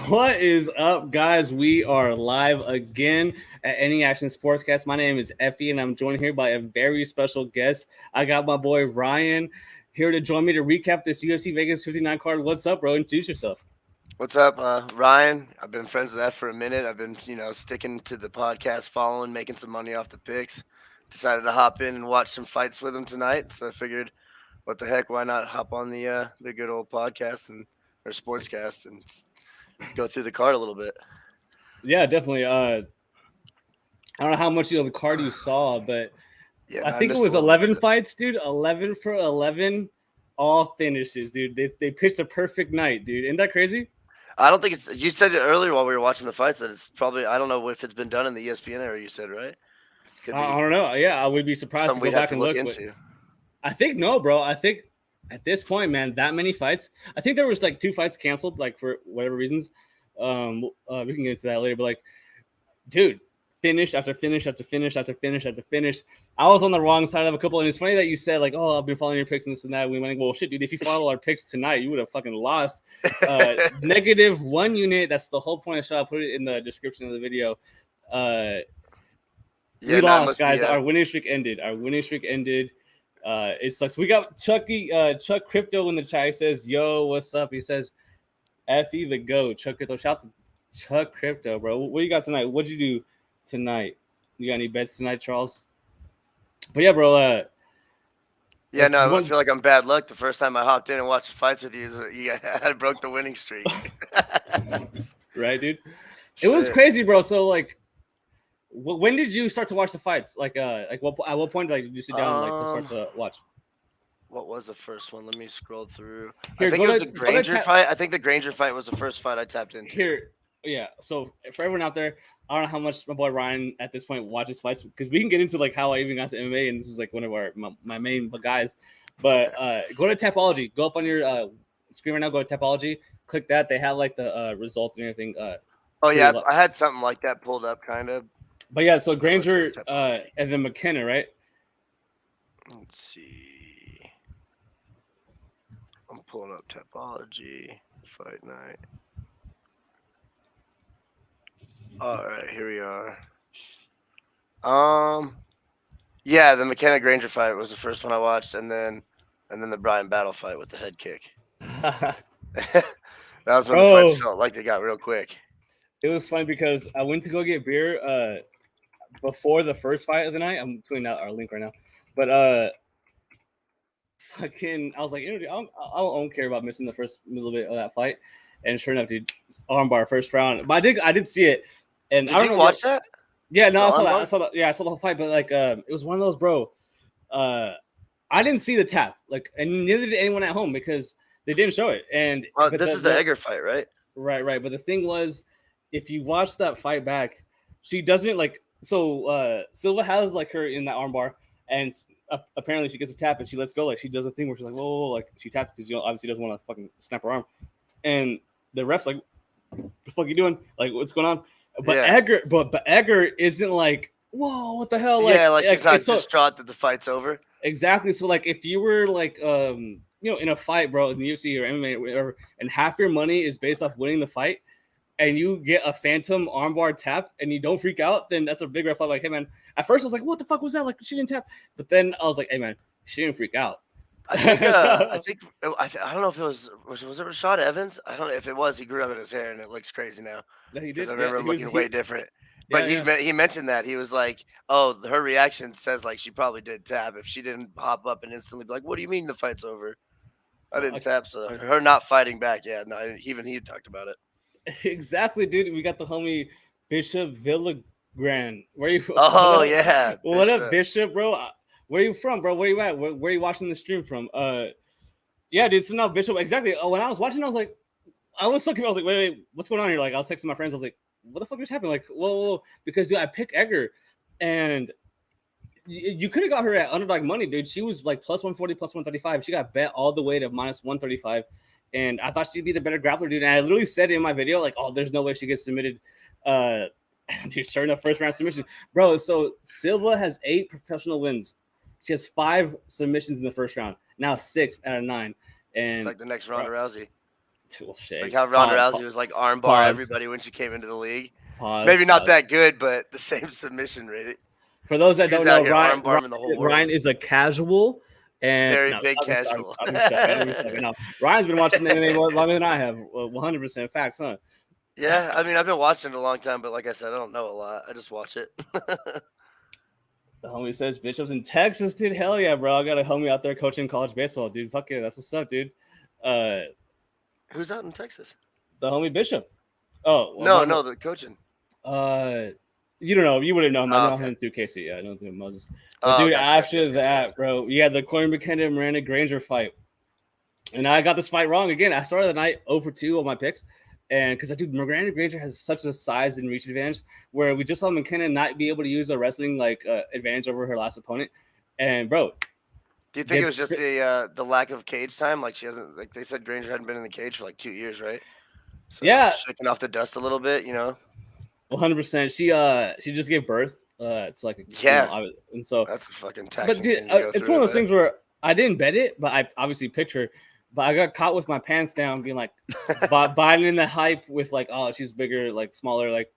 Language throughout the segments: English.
What is up, guys? We are live again at Any Action Sportscast. My name is Effie, and I'm joined here by a very special guest. I got my boy Ryan here to join me to recap this UFC Vegas 59 card. What's up, bro? Introduce yourself. What's up, Ryan? I've been friends with F for a minute. I've been, sticking to the podcast, following, making some money off the picks. Decided to hop in and watch some fights with him tonight. So I figured, what the heck? Why not hop on the good old podcast and or sportscast and go through the card a little bit? Yeah, definitely. I don't know how much of the card you saw, but Yeah, I no, I think it missed a was little bit 11 of it. fights, dude. 11 for 11, all finishes, dude. They pitched a perfect night, dude. Isn't that crazy? I don't think it's. You said it earlier while we were watching the fights that it's probably. I don't know if it's been done in the ESPN era. You said right? Could I be don't know. Yeah, I would be surprised to something go we'd have back to and look look, but into. I think no, bro. I think at this point, man, that many fights. I think there was like two fights canceled, like for whatever reasons. We can get into that later, but like, dude, finish after finish after finish after finish after finish. I was on the wrong side of a couple, and it's funny that you said like, "Oh, I've been following your picks and this and that." We went, "Well, shit, dude. If you follow our picks tonight, you would have fucking lost." -1 unit. That's the whole point of the show. I put it in the description of the video. Uh, Yeah, we no, it lost, must be. guys. Our winning streak ended. Our winning streak ended. It sucks. We got Chuck Crypto in the chat. He says, "Yo, what's up?" He says, "Effie the go." Chuck Crypto. Shout out to Chuck Crypto, bro. What you got tonight? What'd you do tonight? You got any bets tonight, Charles? But yeah, bro. Yeah, You no, I want feel like I'm bad luck. The first time I hopped in and watched the fights with you, I broke the winning streak. right, dude? It was Shit. crazy, bro. So like, when did you start to watch the fights? Like what at what point did you sit down and like to start Um, to watch? what was the first one? Let me scroll through. I Here, think go it was to the go to Granger tap. fight. I think the Granger fight was the first fight I tapped into. Here, yeah. So for everyone out there, I don't know how much my boy Ryan at this point watches fights because we can get into like how I even got to MMA, and this is like one of my main guys. But go to Tapology. Go up on your screen right now. Go to Tapology. Click that. They have like the results and everything. Oh Pretty yeah, low. I had something like that pulled up, kind of. But yeah, so Let's go to Granger Topology. and then McKenna, right? Let's see. I'm pulling up Topology fight night. All right, here we are. Yeah, the McKenna Granger fight was the first one I watched, and then the Brian Battle fight with the head kick. That was when the fights Bro, felt like they got real quick. it was funny because I went to go get beer before the first fight of the night. I'm putting out our link right now. But fucking, I was like, I don't care about missing the first little bit of that fight. And sure enough, dude, armbar first round. But I did see it, and I Did don't you know. watch that? Yeah, no, The I saw that. I armbar? saw that. Yeah, I saw the whole fight. But like, it was one of those, bro. Uh, I didn't see the tap, like, and neither did anyone at home because they didn't show it. And but This is the Egger fight, right? right. But the thing was, if you watch that fight back, she doesn't like. So Silva has like her in that armbar, and apparently she gets a tap and she lets go. Like she does a thing where she's like, whoa, like she tapped because obviously doesn't want to fucking snap her arm. And the ref's like, "The fuck you doing? Like what's going on?" But Yeah. Edgar isn't like, "Whoa, what the hell?" Yeah, like she's Like not it's so distraught that the fight's over. exactly. So like if you were like in a fight, bro, in the UFC or MMA or whatever, and half your money is based off winning the fight, and you get a phantom armbar tap and you don't freak out, then that's a big red flag. Like, hey man, at first I was like, what the fuck was that? Like she didn't tap, but then I was like, hey man, she didn't freak out. I think. I So, think. I don't know if it was it Rashad Evans. I don't know if it was. He grew up in his hair and it looks crazy now no, he because did. I Yeah, remember him looking way different. But yeah, yeah. he mentioned that he was like, "Oh, her reaction says like she probably did tap. If she didn't hop up and instantly be like, what do you mean the fight's over? I didn't Like, tap." So her not fighting back. Yeah, no, even he talked about it. exactly, dude. We got the homie Bishop Villagran. Where you? Oh yeah, What up, Bishop. Bishop, bro? Where you from, bro? Where you at? Where you watching the stream from? Yeah, dude. So now Bishop. Exactly. When I was watching, I was like, I was so confused. I was like, wait, what's going on here? Like, I was texting my friends. I was like, what the fuck just happened? Like, whoa. Because dude, I picked Edgar, and you could have got her at underdog money, dude. She was like plus 140, plus 135. She got bet all the way to minus 135. And I thought she'd be the better grappler, dude. And I literally said in my video, like, oh, there's no way she gets submitted. Uh, dude, starting a first round submission. Bro, so Silva has 8 professional wins. She has 5 submissions in the first round. Now 6 out of 9. It's And like the next bro, Ronda Rousey. Well, It's shit. like how Ronda Rousey was like armbar Pause. everybody when she came into the league. Pause. Maybe not that good, but the same submission rate. For those that She was don't out know, here armbarming the whole world. Ryan is a casual. And Very no, big I'm casual. stuck. No, Ryan's been watching the MMA longer than I have. 100% facts, huh? Yeah, I mean, I've been watching it a long time, but like I said, I don't know a lot. I just watch it. The homie says Bishop's in Texas, dude. Hell yeah, bro. I got a homie out there coaching college baseball, dude. Fuck yeah, that's what's up, dude. Who's out in Texas? The homie Bishop. Oh, well, No, the coaching. You don't know. You wouldn't know him. I know Okay. him through Casey. Yeah, I know him through Moses. But dude, after that, bro, we had the Corey McKenna and Miranda Granger fight. And I got this fight wrong again. I started the night 0 for 2 on my picks. And because dude, Miranda Granger has such a size and reach advantage where we just saw McKenna not be able to use a wrestling advantage over her last opponent. And bro, do you think it was just the lack of cage time? Like she hasn't, like they said, Granger hadn't been in the cage for like 2 years, right? So yeah, shaking off the dust a little bit, 100%. She just gave birth. It's like and so that's a fucking taxing but dude, thing to go it's through, one of those things where I didn't bet it, but I obviously picked her. But I got caught with my pants down, being like, biting in the hype with like, oh, she's bigger, like smaller, like,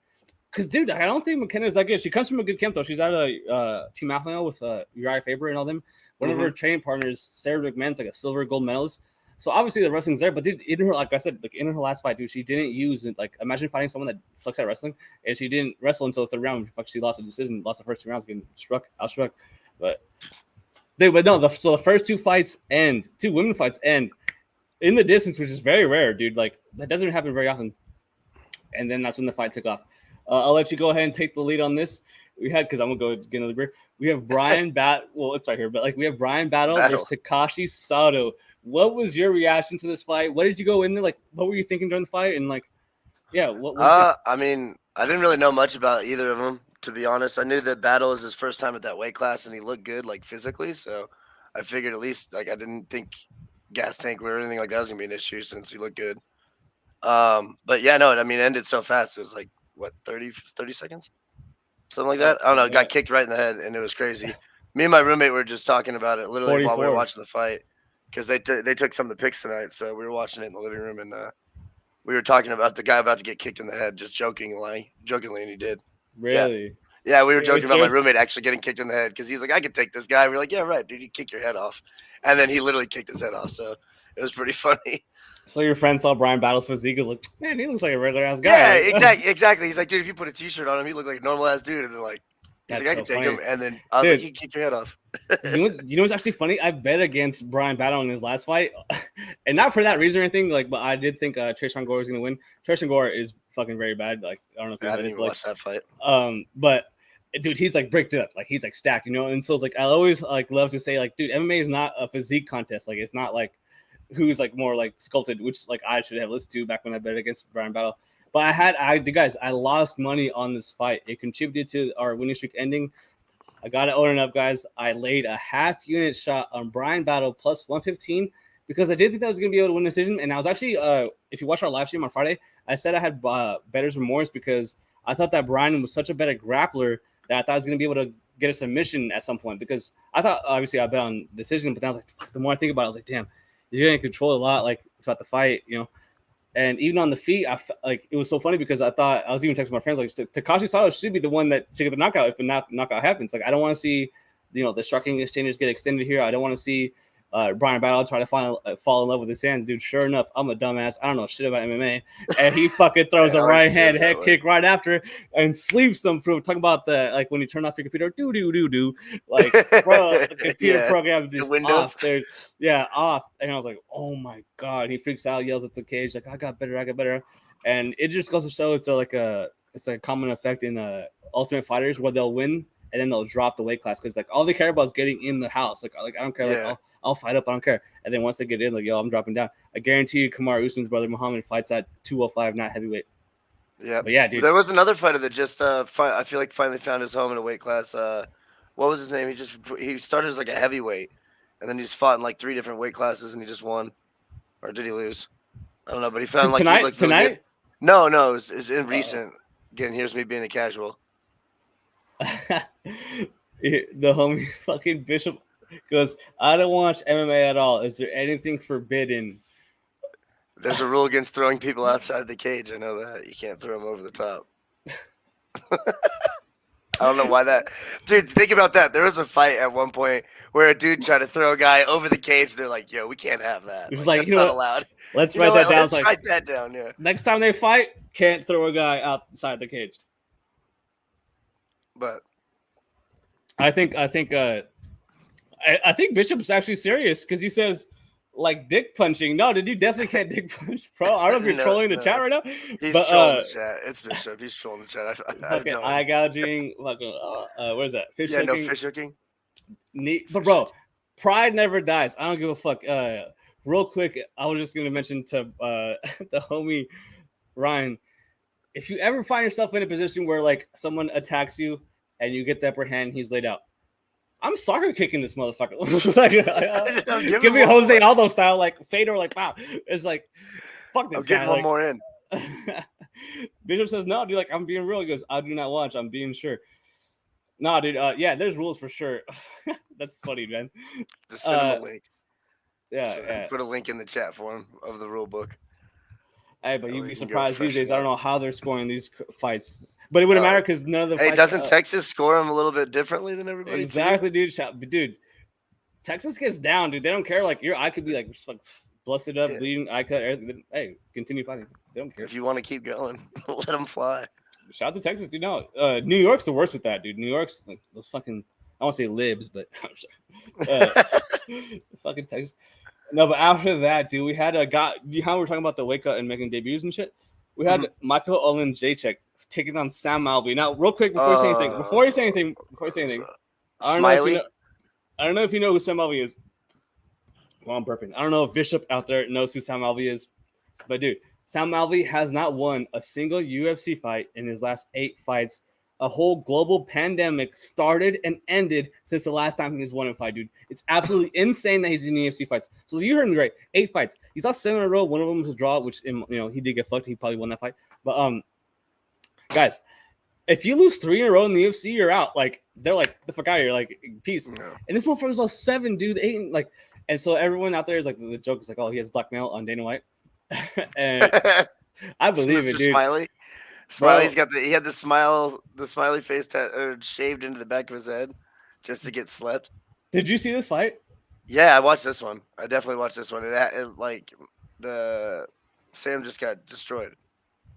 because dude, I don't think McKenna's that good. She comes from a good camp though. She's out of Team Alpha now with Uriah Faber and all them. One of her training partners, Sarah McMahon's like a silver gold medalist. So obviously the wrestling's there, but dude, in her, like I said, like in her last fight, dude, she didn't use it. Like imagine fighting someone that sucks at wrestling, and she didn't wrestle until the third round. Fuck, she lost a decision, lost the first 2 rounds, getting outstruck. But dude, but no, so the first 2 women fights end in the distance, which is very rare, dude. Like that doesn't happen very often. And then that's when the fight took off. I'll let you go ahead and take the lead on this. We had because I'm gonna go get another beer. We have Brian Well, it's right here, but like we have Brian Battle versus Takashi Sato. What was your reaction to this fight? What did you go in there? Like, what were you thinking during the fight? And like, yeah, I mean, I didn't really know much about either of them, to be honest. I knew that Battle was his first time at that weight class, and he looked good, like physically. So I figured at least, like, I didn't think gas tank or anything like that was gonna be an issue since he looked good. But yeah, no, I mean, it ended so fast. It was like what 30 seconds, something like that. I don't know. Got kicked right in the head, and it was crazy. Me and my roommate were just talking about it literally 44. While we were watching the fight because they took some of the picks tonight, so we were watching it in the living room, and we were talking about the guy about to get kicked in the head, just jokingly, and he did. Really? Yeah, we were joking about my roommate actually getting kicked in the head because he's like, I could take this guy. We're like, yeah, right, dude, you kick your head off. And then he literally kicked his head off. So it was pretty funny. So your friend saw Brian Battle's physique, was like, man, he looks like a regular ass guy. Yeah, exactly. He's like, dude, if you put a t-shirt on him, he look like a normal ass dude. And then like, he's like, I can take him. And then I was like, he kicked your head off. You know what's actually funny? I bet against Brian Battle in his last fight, and not for that reason or anything. Like, but I did think Tristan Gore was gonna win. Tristan Gore is fucking very bad. Like, I don't know if I didn't even watch that fight. But dude, he's like bricked up, like he's like stacked, And so it's like I always like love to say like, dude, MMA is not a physique contest. Like, it's not like who's like more like sculpted, which like I should have listened to back when I bet against Brian Battle. But I lost money on this fight. It contributed to our winning streak ending. I got to own it up, guys. I laid a half unit shot on Brian Battle plus 115 because I did think that I was going to be able to win the decision. And I was actually, if you watch our live stream on Friday, I said I had better's remorse because I thought that Brian was such a better grappler that I thought I was going to be able to get a submission at some point because I thought, obviously, I bet on decision, but then I was like, the more I think about it, I was like, damn, he's going to control a lot. Like, it's about the fight, And even on the feet, it was so funny because I thought I was even texting my friends like Takashi Sato should be the one that to get the knockout if the knockout happens. Like I don't want to see the striking exchanges get extended here. I don't want to see Brian Battle try to fall in love with his hands, dude. Sure enough, I'm a dumbass. I don't know shit about MMA, and he fucking throws a right hand head kick right after and sleeps them through. Talking about the like when you turn off your computer, do like bro, the computer program just off there, off. And I was like, oh my god, he freaks out, yells at the cage like, I got better, and it just goes to show it's a common effect in Ultimate Fighters where they'll win and then they'll drop the weight class because like all they care about is getting in the house. Like I don't care. Like I'll fight up. I don't care. And then once they get in, like yo, I'm dropping down. I guarantee you, Kamaru Usman's brother Muhammad fights at 205, not heavyweight. Yeah, but yeah, dude. There was another fighter that just I feel like finally found his home in a weight class. What was his name? He started as like a heavyweight, and then he's fought in like 3 different weight classes, and he just won, or did he lose? I don't know, but he found like tonight. He looked really good. No, it was in recent. Again, here's me being a casual. The homie fucking Bishop goes, I don't watch MMA at all. Is there anything forbidden? There's a rule against throwing people outside the cage. I know that. You can't throw them over the top. I don't know why that. Dude, think about that. There was a fight at one point where a dude tried to throw a guy over the cage. They're like, yo, we can't have that. It's Like, like, that's not allowed. Let's You write know that what? down. Let's Like, write that down, yeah. next time they fight, can't throw a guy outside the cage. But I think Bishop's actually serious because he says like dick punching. No, dude, you definitely can't dick punch, bro. I don't know if you're trolling the chat right now. he's but, trolling the chat. It's Bishop. He's trolling the chat. Fucking eye gouging. Fucking what is that? Fish hooking. No fish hooking. Neat, but bro, pride never dies. I don't give a fuck. Real quick, I was just gonna mention to the homie Ryan, if you ever find yourself in a position where like someone attacks you and you get the upper hand, he's laid out. I'm soccer kicking this motherfucker. Like, give me Jose Aldo style, like Fedor, like wow. It's like fuck this guy. I'm getting one more in. Bishop says no, dude. Like I'm being real. He goes, I do not watch. I'm being sure. Nah, dude. Yeah, there's rules for sure. That's funny, man. Just send him a link. Yeah. Put a link in the chat for him of the rule book. Hey, but you'd be surprised these days. I don't know how they're scoring these fights, but it wouldn't matter because none of the. Hey, doesn't Texas score them a little bit differently than everybody? Exactly, dude. Dude, Texas gets down, dude. They don't care. Like your eye could be like busted up, bleeding, eye cut. Everything. Hey, continue fighting. They don't care. If you want to keep going, let them fly. Shout out to Texas, dude. No, New York's the worst with that, dude. New York's like those fucking. I won't say libs, but fucking Texas. No, but after that, dude, we had a guy. How we were talking about the wake up and making debuts and shit. We had Michael Olin Jacek taking on Sam Alvey. Now, real quick before you say anything, Smiley. I don't know if you know who Sam Alvey is. Well, I'm burping. I don't know if Bishop out there knows who Sam Alvey is, but dude, Sam Alvey has not won a single UFC fight in his last 8 fights. A whole global pandemic started and ended since the last time he was 1-5, dude. It's absolutely insane that he's in UFC fights. So you heard me right. 8 fights. He's lost 7 in a row. One of them was a draw, which he did get fucked. He probably won that fight. But guys, if you lose 3 in a row in the UFC, you're out. Like they're like the fuck out of here. Like peace. No. And this motherfucker's lost 7, dude. 8 like, and so everyone out there is like the joke is like, oh, he has blackmail on Dana White, and I believe it, dude. Smiley's got he had the smiley face shaved into the back of his head just to get slept. Did you see this fight? Yeah, I watched this one. I definitely watched this one. Sam just got destroyed.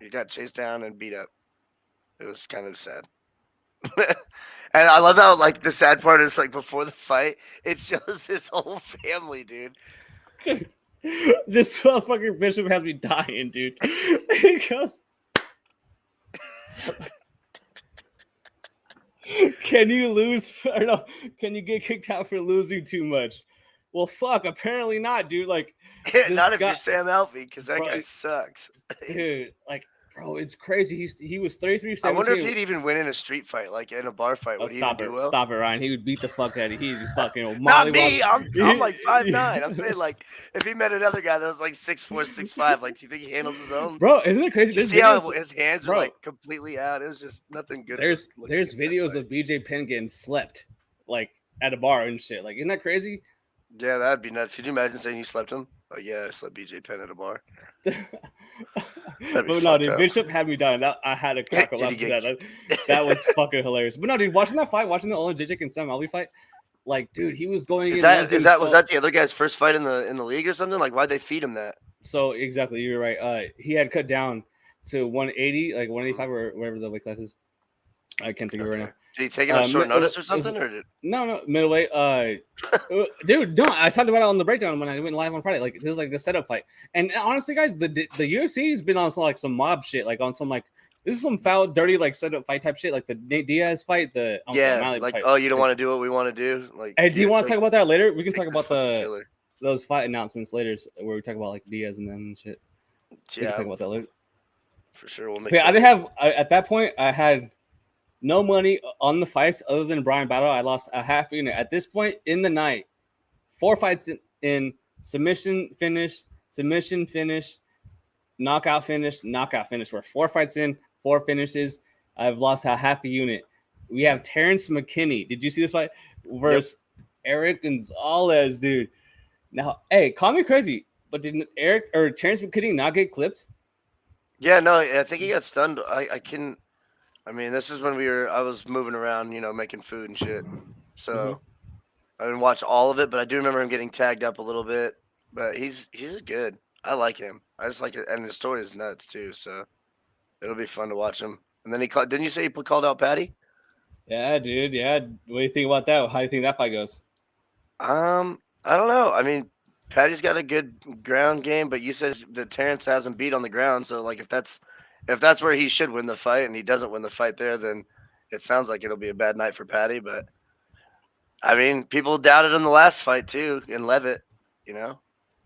He got chased down and beat up. It was kind of sad. And I love how like the sad part is like before the fight, it shows his whole family, dude. This motherfucking Bishop has me dying, dude. He goes. Can you lose? Or no, can you get kicked out for losing too much? Well, fuck. Apparently not, dude. Like, not if you're Sam Alvey, because that guy sucks, dude. Like, bro, it's crazy. He was 33-17. I wonder if he'd even win in a street fight, like in a bar fight. Would he even do well? Stop it, Ryan. He would beat the fuck out of you. He's fucking. Not me. I'm like 5'9". I'm saying like if he met another guy that was like 6'4", 6'5", like do you think he handles his own? Bro, isn't it crazy? Did you see how his hands were like completely out? It was just nothing good. There's videos of BJ Penn getting slept like at a bar and shit. Like, isn't that crazy? Yeah, that'd be nuts. Could you imagine saying you slept him? Like, yeah, I slept BJ Penn at a bar. But no, dude, Bishop had me dying. I had to crack up after that. That was fucking hilarious. But no, dude, watching that fight, watching the Olin Jacek and Sam Alvey fight, like, dude, he was going. Was that the other guy's first fight in the league or something? Like, why'd they feed him that? So exactly, you're right. He had cut down to 180, like 185 or whatever the weight class is. I can't think of it right now. Did he take it on short notice or something? No, middleweight. Dude, no, I talked about it on the breakdown when I went live on Friday. Like, this was like a setup fight. And honestly, guys, the UFC has been on some mob shit, like on some like this is some foul, dirty like setup fight type shit, like the Nate Diaz fight. Fight. Oh, you don't want to do what we want to do. Like, hey, do you want to talk about that later? We can talk about those fight announcements later, where we talk about like Diaz and them and shit. Yeah, we can talk about that later. For sure, we'll make. I didn't have at that point. I had no money on the fights other than Brian Battle. I lost a half unit. At this point in the night, 4 fights in submission finish, knockout finish. We're 4 fights in, 4 finishes. I've lost a half a unit. We have Terrence McKinney. Did you see this fight? Versus Eric Gonzalez, dude. Now, hey, call me crazy. But did Eric or Terrence McKinney not get clipped? Yeah, no, I think he got stunned. I mean, this is when I was moving around, making food and shit. Mm-hmm. So I didn't watch all of it, but I do remember him getting tagged up a little bit. But he's good. I like him. I just like it, and his story is nuts too. So it'll be fun to watch him. And then he called. Didn't you say he called out Patty? Yeah, dude. Yeah. What do you think about that? How do you think that fight goes? I don't know. I mean, Patty's got a good ground game, but you said that Terrence hasn't beat on the ground. So like, if that's where he should win the fight, and he doesn't win the fight there, then it sounds like it'll be a bad night for Patty. But I mean, people doubted him the last fight too in Levitt. You know,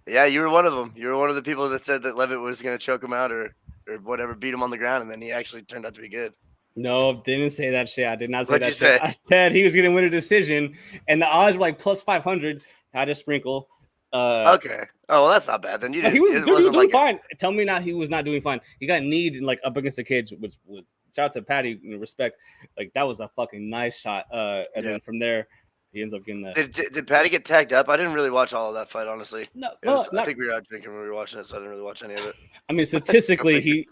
yeah, you were one of them. You were one of the people that said that Levitt was going to choke him out or whatever, beat him on the ground, and then he actually turned out to be good. No, didn't say that shit. I did not say What'd that you shit. say? I said he was going to win a decision, and the odds were like plus 500. Had to sprinkle. Okay. Oh well, that's not bad. Then you No, didn't. he was, It dude, he was wasn't doing like fine. Tell me not he was not doing fine. He got kneed like up against the cage, which shout out to Patty, respect. Like that was a fucking nice shot. And then from there, he ends up getting that. Did Patty get tagged up? I didn't really watch all of that fight, honestly. No, I think we were out drinking when we were watching it, so I didn't really watch any of it. I mean, statistically, he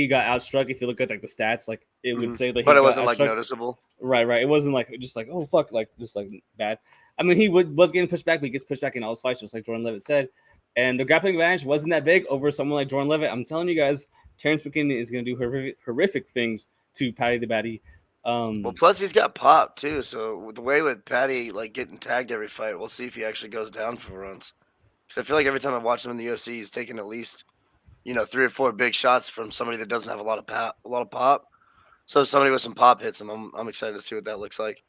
got outstruck. If you look at like the stats, like it would say that, but it wasn't like noticeable. Right. It wasn't like just like oh fuck, like just like bad. I mean, he was getting pushed back, but he gets pushed back in all his fights, just like Jordan Levitt said. And the grappling advantage wasn't that big over someone like Jordan Levitt. I'm telling you guys, Terrence McKinney is going to do horrific things to Patty the Batty. Well, plus he's got pop too. So the way with Patty like getting tagged every fight, we'll see if he actually goes down for runs. Because I feel like every time I watch him in the UFC, he's taking at least 3 or 4 big shots from somebody that doesn't have a lot of pop. So if somebody with some pop hits him, I'm excited to see what that looks like.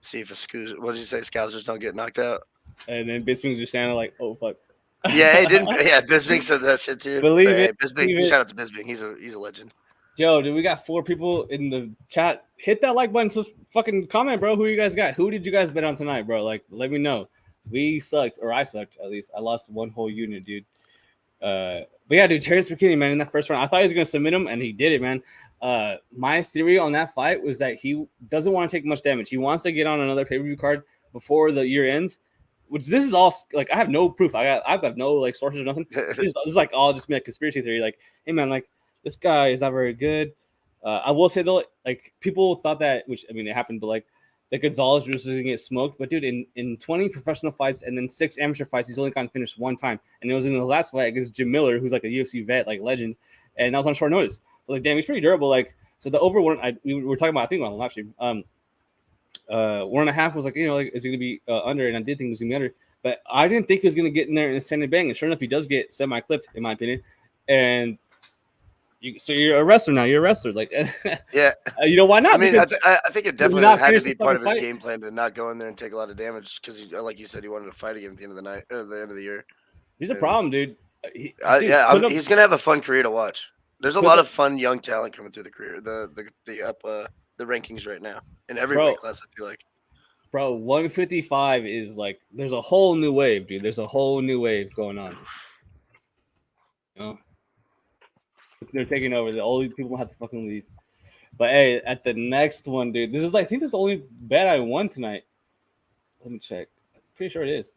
See if what did you say? Scousers don't get knocked out. And then Bisping's just standing like, oh fuck. Yeah, Bisping said that shit too. Believe it. Bisping, shout out to Bisping. He's a legend. Yo, dude, we got 4 people in the chat. Hit that like button. So fucking comment, bro. Who you guys got? Who did you guys bet on tonight, bro? Like, let me know. We sucked, or I sucked at least. I lost one whole unit, dude. But yeah, dude, Terrence McKinney, man, in that first round, I thought he was gonna submit him, and he did it, man. My theory on that fight was that he doesn't want to take much damage. He wants to get on another pay-per-view card before the year ends. Which this is all like I have no proof. I've got no like sources or nothing. This is like all just like conspiracy theory. Like, hey man, like this guy is not very good. I will say though, like people thought that, which I mean it happened, but like that Gonzalez was gonna get smoked. But dude, in 20 professional fights and then 6 amateur fights, he's only gotten finished one time, and it was in the last fight against Jim Miller, who's like a UFC vet, like legend, and that was on short notice. So like, damn, he's pretty durable. Like, so the over one, we were talking about, I think on the live stream, 1.5 was like, like is it gonna be under, and I did think it was gonna be under. But I didn't think he was going to get in there and send it bang. And sure enough, he does get semi-clipped, in my opinion. And so you're a wrestler now. You're a wrestler. Like, yeah. Why not? I mean, I think it definitely had to be part of his fight. game plan to not go in there and take a lot of damage because, like you said, he wanted to fight again at the end of the night or the end of the year. He's a problem, dude. He's going to have a fun career to watch. There's a lot of fun young talent coming through the career, the rankings right now in every weight class, I feel like. Bro, 155 is like there's a whole new wave, dude. There's a whole new wave going on. They're taking over. The only people have to fucking leave. But hey, at the next one, dude, this is like I think this is the only bet I won tonight. Let me check. I'm pretty sure it is.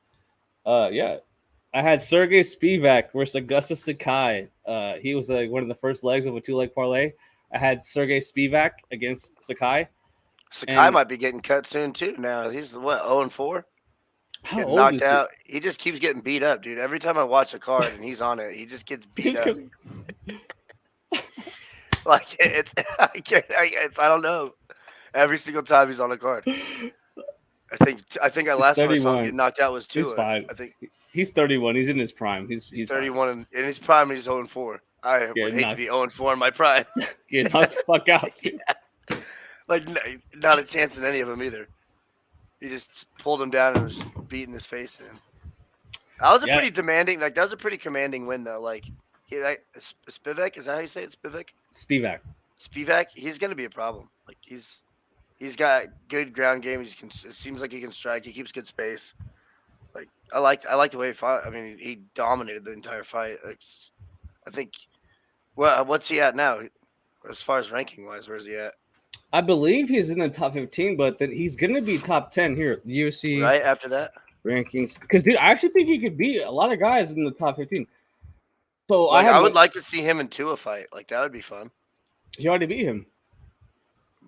Yeah. I had Sergey Spivak versus Augustus Sakai. He was like one of the first legs of a 2-leg parlay. I had Sergey Spivak against Sakai. Sakai might be getting cut soon too. Now he's 0-4. Getting knocked out. He just keeps getting beat up, dude. Every time I watch a card and he's on it, he just gets beat up. Like it's I don't know. Every single time he's on a card. I think I last time I saw him get knocked out was 2. I think he's 31. He's in his prime. He's 31 in his prime. He's 0-4. I would hate to be 0-4 in my prime. Get knocked the fuck out. Dude. Yeah. Like, not a chance in any of them either. He just pulled him down and was beating his face in. That was a pretty demanding, that was a pretty commanding win, though. Like, Spivak, is that how you say it? Spivak? Spivak, he's going to be a problem. Like, he's got good ground game. It seems like he can strike. He keeps good space. Like, I like the way he fought. I mean, he dominated the entire fight. I think, what's he at now? As far as ranking-wise, where is he at? I believe he's in the top 15, but then he's going to be top 10 here at the UFC. Right after that? rankings. Because dude, I actually think he could beat a lot of guys in the top 15. So Like, I would like to see him and Tua fight. Like, that would be fun. He already beat him.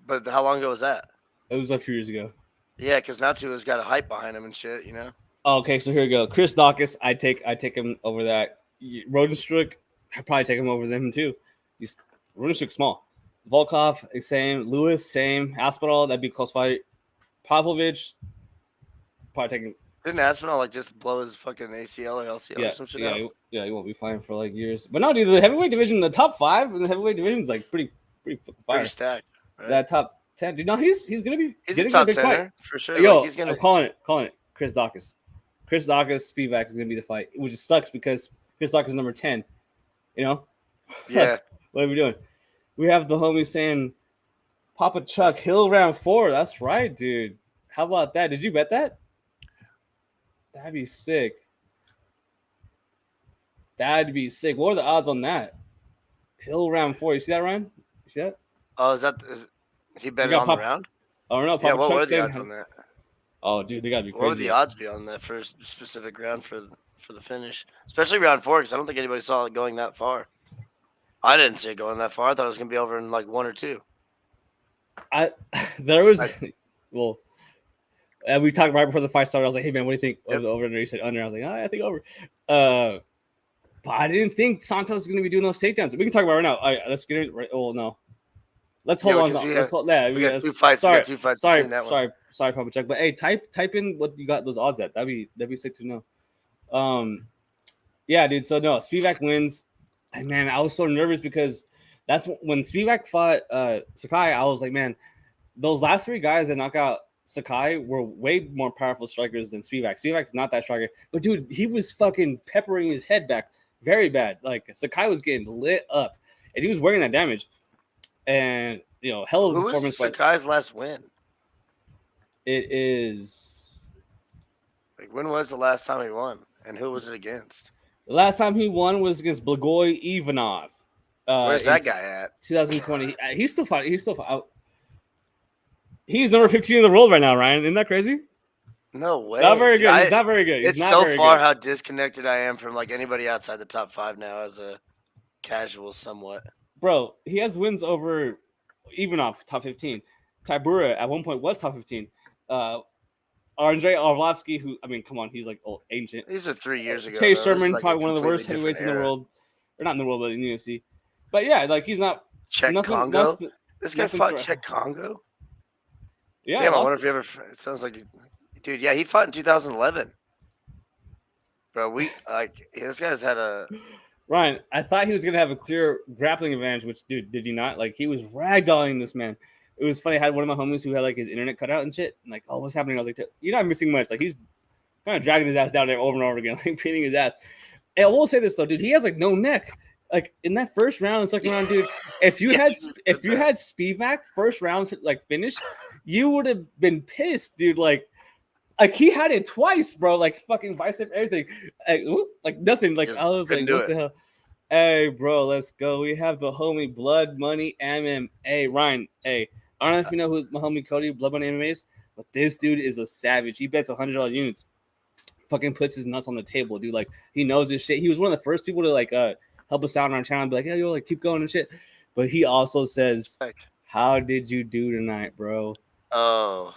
But how long ago was that? It was a few years ago. Yeah, because now Tua's got a hype behind him and shit, you know? Okay, so here we go. Chris Dawkins, I take him over that. Rodenstruck, I'd probably take him over them too. Rodenstruck small. Volkov, same. Lewis, same. Aspinall, that'd be a close fight. Pavlovich, probably taking. Didn't Aspinall like just blow his fucking ACL or LCL or some shit out? He won't be fine for like years. But no, dude, the heavyweight division, the top 5 in the heavyweight division is like pretty fucking fire. Pretty stacked. Right? That top 10, dude. No, he's gonna be. He's a top 10 for sure. Yo, like, he's gonna... I'm calling it. Chris Dawkins, Spivak is gonna be the fight, which just sucks because Chris Dawkins is number 10. You know? Yeah. What are we doing? We have the homie saying, Papa Chuck Hill round 4. That's right, dude. How about that? Did you bet that? That'd be sick. That'd be sick. What are the odds on that? Hill round 4. You see that, Ryan? You see that? Oh, he bet it on the round? Oh no, Papa yeah. What Chuck are the odds on that? Oh, dude, they gotta be crazy. What would the odds be on that first specific round for the finish, especially round 4? Because I don't think anybody saw it going that far. I didn't see it going that far. I thought it was gonna be over in like 1 or 2. We talked right before the fight started. I was like, "Hey man, what do you think over the over?" And he said under. I was like, "I think over." But I didn't think Santos was going to be doing those takedowns. We can talk about it right now. All right, let's get it. Right. Oh no, let's hold on. We got 2 fights. Sorry, we got 2 fights. Sorry, Papa Chuck. But hey, type in what you got those odds at. That'd be sick to know. Yeah, dude. So no, Spivak wins. And man, I was so nervous because that's when Spivak fought Sakai. I was like, man, those last 3 guys that knock out Sakai were way more powerful strikers than Spivak. Spivak's not that striker, but dude, he was fucking peppering his head back very bad. Like Sakai was getting lit up, and he was wearing that damage. And hell of a performance. Who was Sakai's last win? It is. Like, when was the last time he won, and who was it against? The last time he won was against Blagoy Ivanov. Where's that guy at? 2020. He's still fighting. He's number 15 in the world right now, Ryan. Isn't that crazy? No way. Not very good. He's not very good. It's so far how disconnected I am from like anybody outside the top 5 now as a casual somewhat. Bro, he has wins over Ivanov, top 15. Tybura at one point was top 15. Andrei Arlovsky, who, I mean, come on, he's like old, ancient. These are 3 years ago. Chase Sherman, like probably one of the worst heavyweights in the world. Or not in the world, but in the UFC. But yeah, like he's not. Czech Congo? This guy fought Czech Congo? Yeah. I wonder if he ever. It sounds like. Dude, yeah, he fought in 2011. Bro, this guy's had a. Ryan, I thought he was going to have a clear grappling advantage, which, dude, did he not? Like, he was ragdolling this man. It was funny. I had one of my homies who had, like, his internet cut out and shit. And, like, oh, what's happening? I was like, you're not missing much. Like, he's kind of dragging his ass down there over and over again, like, beating his ass. And I will say this, though, dude. He has, like, no neck. Like, in that first round and second round, dude, if you had Spivak first round, like, finished, you would have been pissed, dude. Like, he had it twice, bro. Like, fucking bicep, everything. Like nothing. Like, I was like, what the hell? Hey, bro, let's go. We have the homie Blood Money MMA. Ryan, hey, I don't know if you know who my homie Cody Blood Money MMA is, but this dude is a savage. He bets $100 units. Fucking puts his nuts on the table, dude. Like, he knows his shit. He was one of the first people to, like, help us out on our channel and be like, hey, yo, like, keep going and shit. But he also says, how did you do tonight, bro? Oh.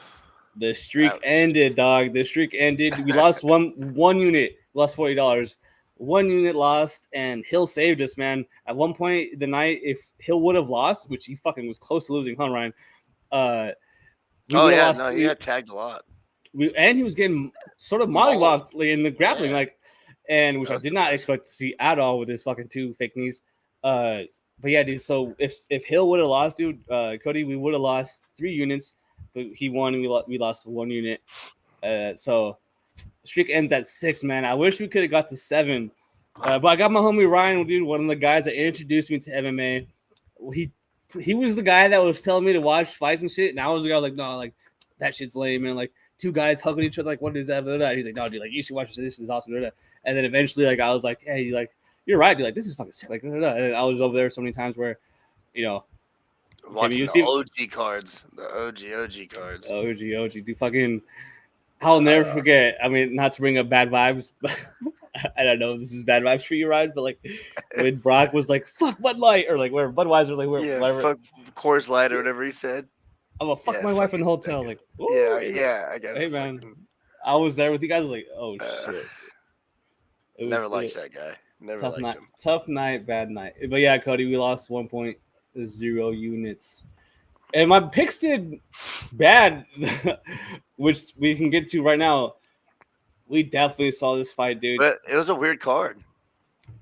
The streak ended, dog. The streak ended. We lost one unit. Lost $40. 1 unit lost, and Hill saved us, man. At one point the night, if Hill would have lost, which he fucking was close to losing, huh, Ryan? He got tagged a lot. And he was getting sort of mollywopped in the grappling, which I did not expect to see at all with his fucking 2 fake knees. But yeah, dude. So if Hill would have lost, dude, Cody, we would have lost 3 units. But he won, and we lost 1 unit. So streak ends at 6, man. I wish we could have got to 7. But I got my homie Ryan, dude, one of the guys that introduced me to MMA. He was the guy that was telling me to watch fights and shit, and I was the guy like, no, like that shit's lame, man. Like 2 guys hugging each other, like what is that? Blah, blah, blah. He's like, no, dude, like you should watch this. This is awesome. Blah, blah. And then eventually, like I was like, hey, like you're right, dude. Like this is fucking sick. Like, blah, blah, blah. And I was over there so many times where, watching the OG cards, the OG cards. OG, dude, fucking I'll never forget. I mean, not to bring up bad vibes, but I don't know if this is bad vibes for you, Ryan, but like when Brock was like, fuck Bud Light, or like where Budweiser, like Yeah, whatever. fuck Coors Light or whatever he said. I'm gonna fuck Yeah, my wife in the fucking hotel. that Like, guy. ooh, Yeah, I guess. hey man, Fucking, I was there with you guys. I was like, oh shit. never It liked was that guy. Never tough liked night, him. tough night, bad night. But yeah, Cody, we lost 1.0 units, and my picks did bad, which we can get to right now. We definitely saw this fight, dude. But it was a weird card.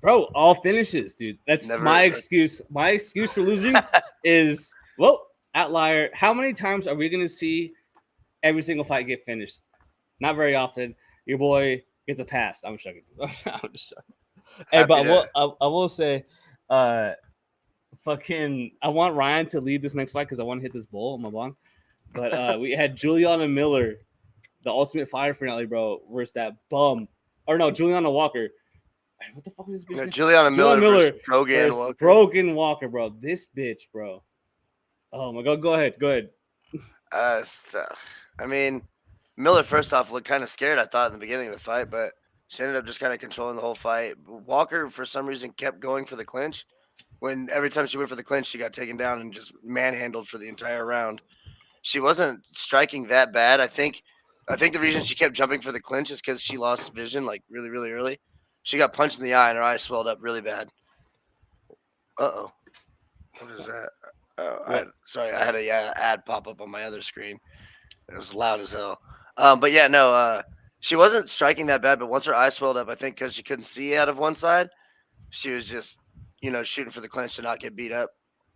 Bro, all finishes, dude. That's Never. my excuse. My excuse for losing is, well, outlier. How many times are we going to see every single fight get finished? Not very often. Your boy gets a pass. I'm joking. I'm just joking. Hey, but I will say, fucking, I want Ryan to lead this next fight because I want to hit this bull on my bong. But we had Juliana Miller, the Ultimate Fighter finale, bro, versus that bum. Or no, Juliana Walker. What the fuck is this bitch? No, Juliana Miller versus Brogan Walker. Brogan Walker, bro. This bitch, bro. Oh my god, go ahead. I mean, Miller first off looked kind of scared, I thought, in the beginning of the fight, but she ended up just kind of controlling the whole fight. Walker, for some reason, kept going for the clinch. When every time she went for the clinch, she got taken down and just manhandled for the entire round. She wasn't striking that bad. I think the reason she kept jumping for the clinch is because she lost vision like really, really early. She got punched in the eye and her eye swelled up really bad. Uh-oh. What is that? Oh, I had a ad pop up on my other screen. It was loud as hell. But yeah, no, she wasn't striking that bad, but once her eye swelled up, I think because she couldn't see out of one side, she was just, shooting for the clinch to not get beat up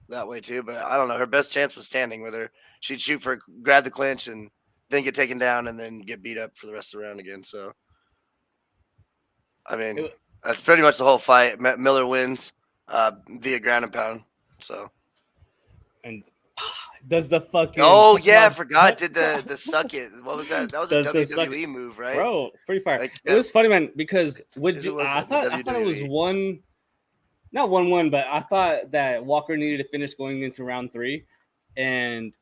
that way too. But I don't know. Her best chance was standing with her. She'd grab the clinch and then get taken down and then get beat up for the rest of the round again. So, I mean, that's pretty much the whole fight. Miller wins via ground and pound. So, And does the fucking I forgot. Did the suck it? What was that? That was a WWE move, right? Bro, pretty fire. Like, it was funny, man, because I thought it was not 1-1, but I thought that Walker needed to finish going into round 3, and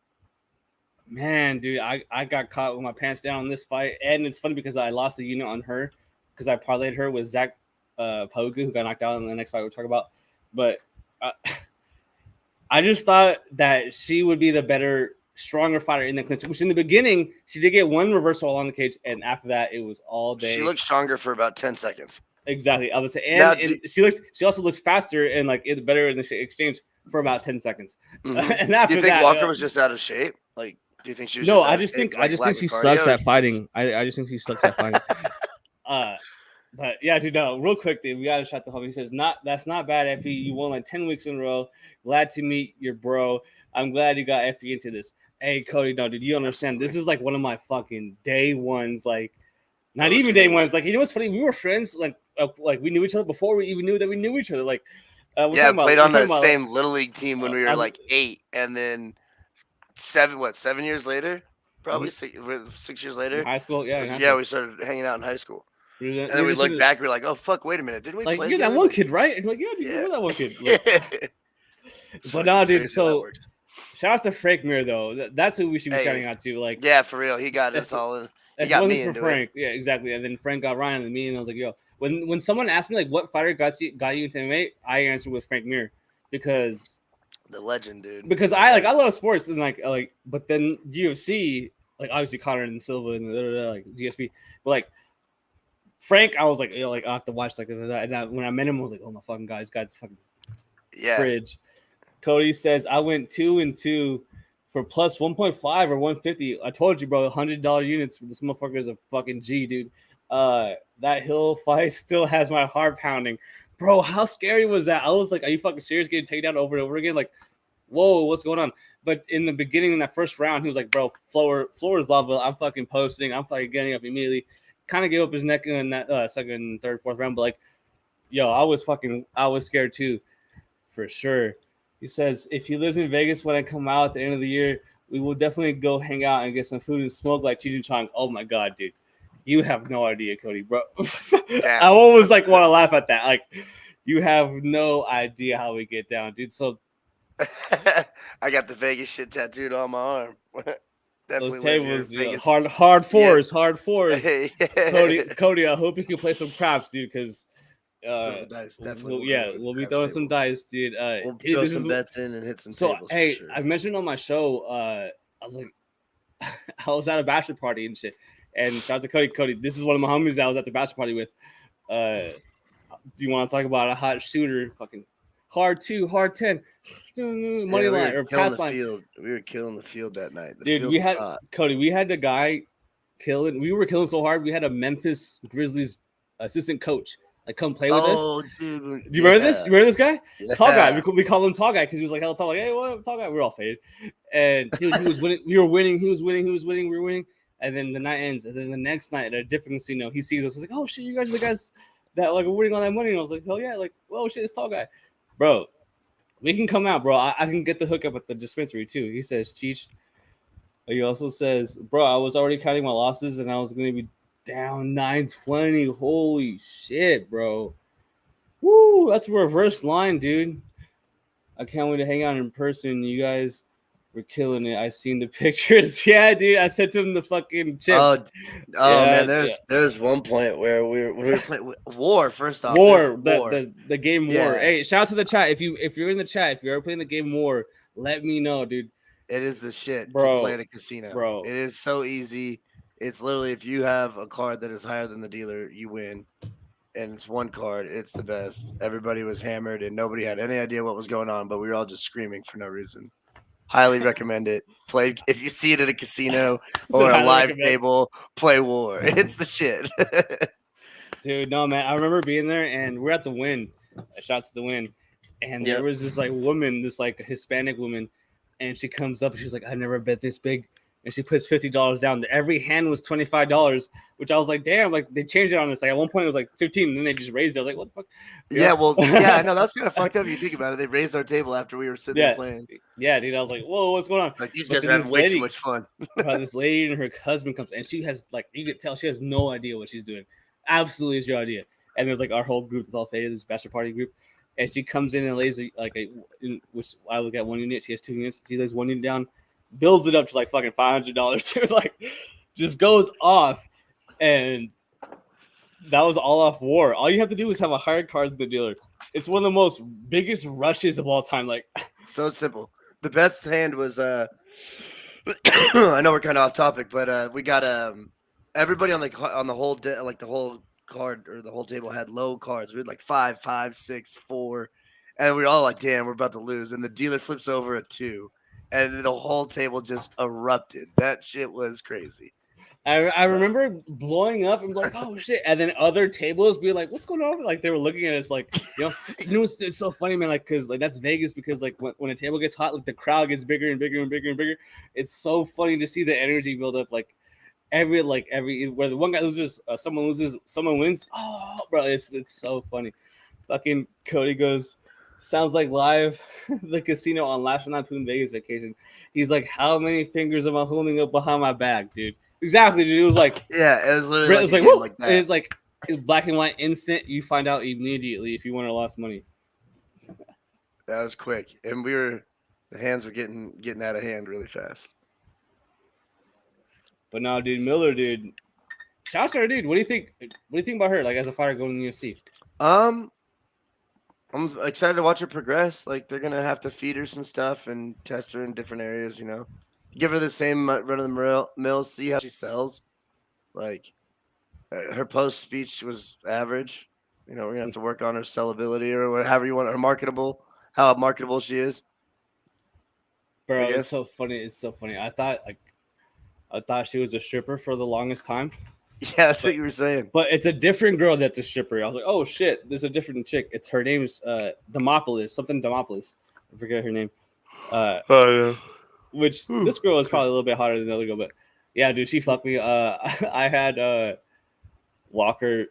man, dude, I got caught with my pants down on this fight, and it's funny because I lost a unit on her because I parlayed her with Zach Pogu, who got knocked out in the next fight we'll talk about, but I just thought that she would be the better, stronger fighter in the clinch, which in the beginning she did get one reversal along the cage, and after that it was all day. She looked stronger for about 10 seconds. Exactly, I would say, and she also looked faster and like better in the exchange for about 10 seconds. Mm-hmm. And after do you think that, Walker was just out of shape? Like, do you think she was? No, I just think she sucks at fighting. I just think she sucks at fighting. But yeah, dude, no, real quick, dude, we gotta shut the home. He says, that's not bad, Effie. You won like 10 weeks in a row. Glad to meet your bro. I'm glad you got Effie into this. Hey, Cody, no, dude, you understand. Absolutely. This is like one of my fucking day ones, like not even day ones. Like, you know what's funny? We were friends, like we knew each other before we even knew that we knew each other. Like, played on the same little league team when we were like 8, and then 7 years later, probably 6 years later, in high school. Yeah, we started hanging out in high school. And then we look back, we're like, oh, fuck, wait a minute. Didn't we play you're that one kid, right? And like, yeah, dude, you're that one kid. Like, but no, dude, so shout out to Frank Mir, though. That's who we should be shouting out to. Like, yeah, for real. He got us all in. He got me into Frank. Yeah, exactly. And then Frank got Ryan and me, and I was like, yo, when someone asked me, like, what fighter got you into MMA, I answered with Frank Mir because the legend, dude. Because I love sports, and like, but then UFC, like, obviously Conor and Silva and like GSP, but like, Frank, I was like, I have to watch and when I met him, I was like, oh my fucking God, this guy's fucking fridge. Cody says I went 2-2 for plus 1.5 or 150. I told you, bro, $100 units. This motherfucker is a fucking G, dude. That Hill fight still has my heart pounding, bro. How scary was that? I was like, are you fucking serious? Getting taken down over and over again? Like, whoa, what's going on? But in the beginning, in that first round, he was like, bro, floor is lava. I'm fucking posting. I'm fucking getting up immediately. Kind of gave up his neck in that second, third, fourth round, but like, yo, I was scared too, for sure. He says, if he lives in Vegas when I come out at the end of the year, we will definitely go hang out and get some food and smoke like Cheech and Chong. Oh my God, dude, you have no idea, Cody, bro. I always like want to laugh at that. Like, you have no idea how we get down, dude. So I got the Vegas shit tattooed on my arm. Definitely Those live here in tables, Vegas. hard fours. Hey, Cody, I hope you can play some craps, dude, because throw the dice. Definitely, we'll we'll be craps throwing some table. dice, dude. We'll Dude, throw this some is bets in and hit some so. tables for Hey, sure. I mentioned on my show, I was like, I was at a bachelor party and shit. And shout out to Cody. Cody, this is one of my homies that I was at the bachelor party with. Do you want to talk about a hot shooter? Fucking hard 2, hard 10, money line or pass line. We were killing the field that night. The Dude, field we was had hot. Cody. We had the guy killing. We were killing so hard. We had a Memphis Grizzlies assistant coach like come play with us. Oh, dude. Do you remember this? You remember this guy? Yeah. Tall guy. We call him tall guy because he was like hella tall. Like, hey, what up, tall guy? We're all faded. And dude, he was winning. We were winning. He was winning. He was winning. We were winning. And then the night ends. And then the next night at a different casino, he sees us. He's like, oh shit, you guys are the guys that like are winning all that money. And I was like, hell yeah. Like, oh shit, this tall guy, bro. We can come out, bro. I can get the hookup at the dispensary too. He says, Cheech. He also says, bro, I was already counting my losses and I was gonna be down 920. Holy shit, bro. Woo, that's a reverse line, dude. I can't wait to hang out in person. You guys were killing it. I seen the pictures. Yeah, dude. I sent him the fucking chips. Oh Yeah, man, there's one point where we were playing War. First off, War, War. the game War. Yeah. Hey, shout out to the chat. If you're in the chat, if you're ever playing the game War, let me know, dude. It is the shit Bro, to play at a casino. bro. It is so easy. It's literally if you have a card that is higher than the dealer, you win. And it's one card. It's the best. Everybody was hammered and nobody had any idea what was going on, but we were all just screaming for no reason. Highly recommend it. Play if you see it at a casino or a live table, play War. It's the shit. Dude, no man. I remember being there and we're at the Win. Shots to the Win. And there was this like woman, this like Hispanic woman, and she comes up and she's like, I never bet this big. And she puts $50 down. Every hand was $25, which I was like, damn, like they changed it on us. Like at one point it was like 15, and then they just raised it. I was like, what the fuck? Yeah, well, yeah, I know that's kind of fucked up. If you think about it, they raised our table after we were sitting there playing. Yeah, dude. I was like, whoa, what's going on? Like these guys are having way too much fun. This lady and her husband comes, and she has like you could tell she has no idea what she's doing. Absolutely zero idea. And there's like our whole group is all faded, this bachelor party group. And she comes in and lays which I look at one unit. She has 2 units. She lays 1 unit down, builds it up to like fucking $500. Like, just goes off, and that was all off War. All you have to do is have a higher card than the dealer. It's one of the most biggest rushes of all time. Like, so simple. The best hand was I know we're kind of off topic, but we got everybody on the whole like the whole card or the whole table had low cards. We had like 5, 5, 6, 4, and we were all like, damn, we're about to lose. And the dealer flips over a 2, and the whole table just erupted. That shit was crazy. I remember blowing up and like, oh shit, and then other tables be like, what's going on? Like they were looking at us like, it's so funny, man. Like, cause like that's Vegas because like when a table gets hot, like the crowd gets bigger and bigger and bigger and bigger. It's so funny to see the energy build up. Like every where the one guy loses, someone loses, someone wins. Oh, bro, it's so funny. Fucking Cody goes, sounds like live the casino on last night in Vegas vacation. He's like, how many fingers am I holding up behind my back, dude? Exactly, dude. It was like, yeah, it was literally like that. It's like it's black and white instant. You find out immediately if you won or lost money. That was quick, and the hands were getting out of hand really fast. But now, dude, Miller, dude, shout out to her, dude. What do you think? What do you think about her? Like as a fighter going to the UFC? I'm excited to watch her progress. Like they're gonna have to feed her some stuff and test her in different areas. Give her the same run of the mill, see how she sells. Like her post speech was average. We're gonna have to work on her sellability or whatever you want. How marketable she is. Bro, it's so funny. It's so funny. I thought she was a stripper for the longest time. Yeah, that's what you were saying. But it's a different girl that's a stripper. I was like, oh shit, there's a different chick. It's her name's Demopolis, something Demopolis. I forget her name. Oh yeah. Which this girl is probably a little bit hotter than the other girl, but yeah, dude, she fucked me. I had Walker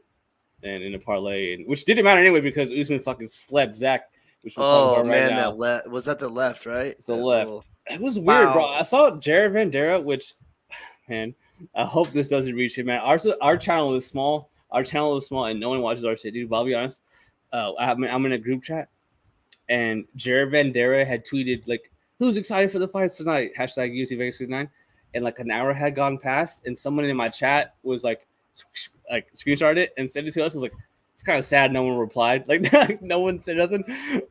and in a parlay, which didn't matter anyway because Usman fucking slept Zach. Which oh man, that was that the left, right? It's the left. It was weird, bro. I saw Jared Vandera, which, man, I hope this doesn't reach him, man. Our channel is small. Our channel is small, and no one watches our shit, dude. But I'll be honest. I'm in a group chat, and Jared Vandera had tweeted like, "Who's excited for the fights tonight?" # UFC Vegas 9, and like an hour had gone past, and someone in my chat was like screenshot it and sent it to us. I was like, it's kind of sad. No one replied. Like no one said nothing.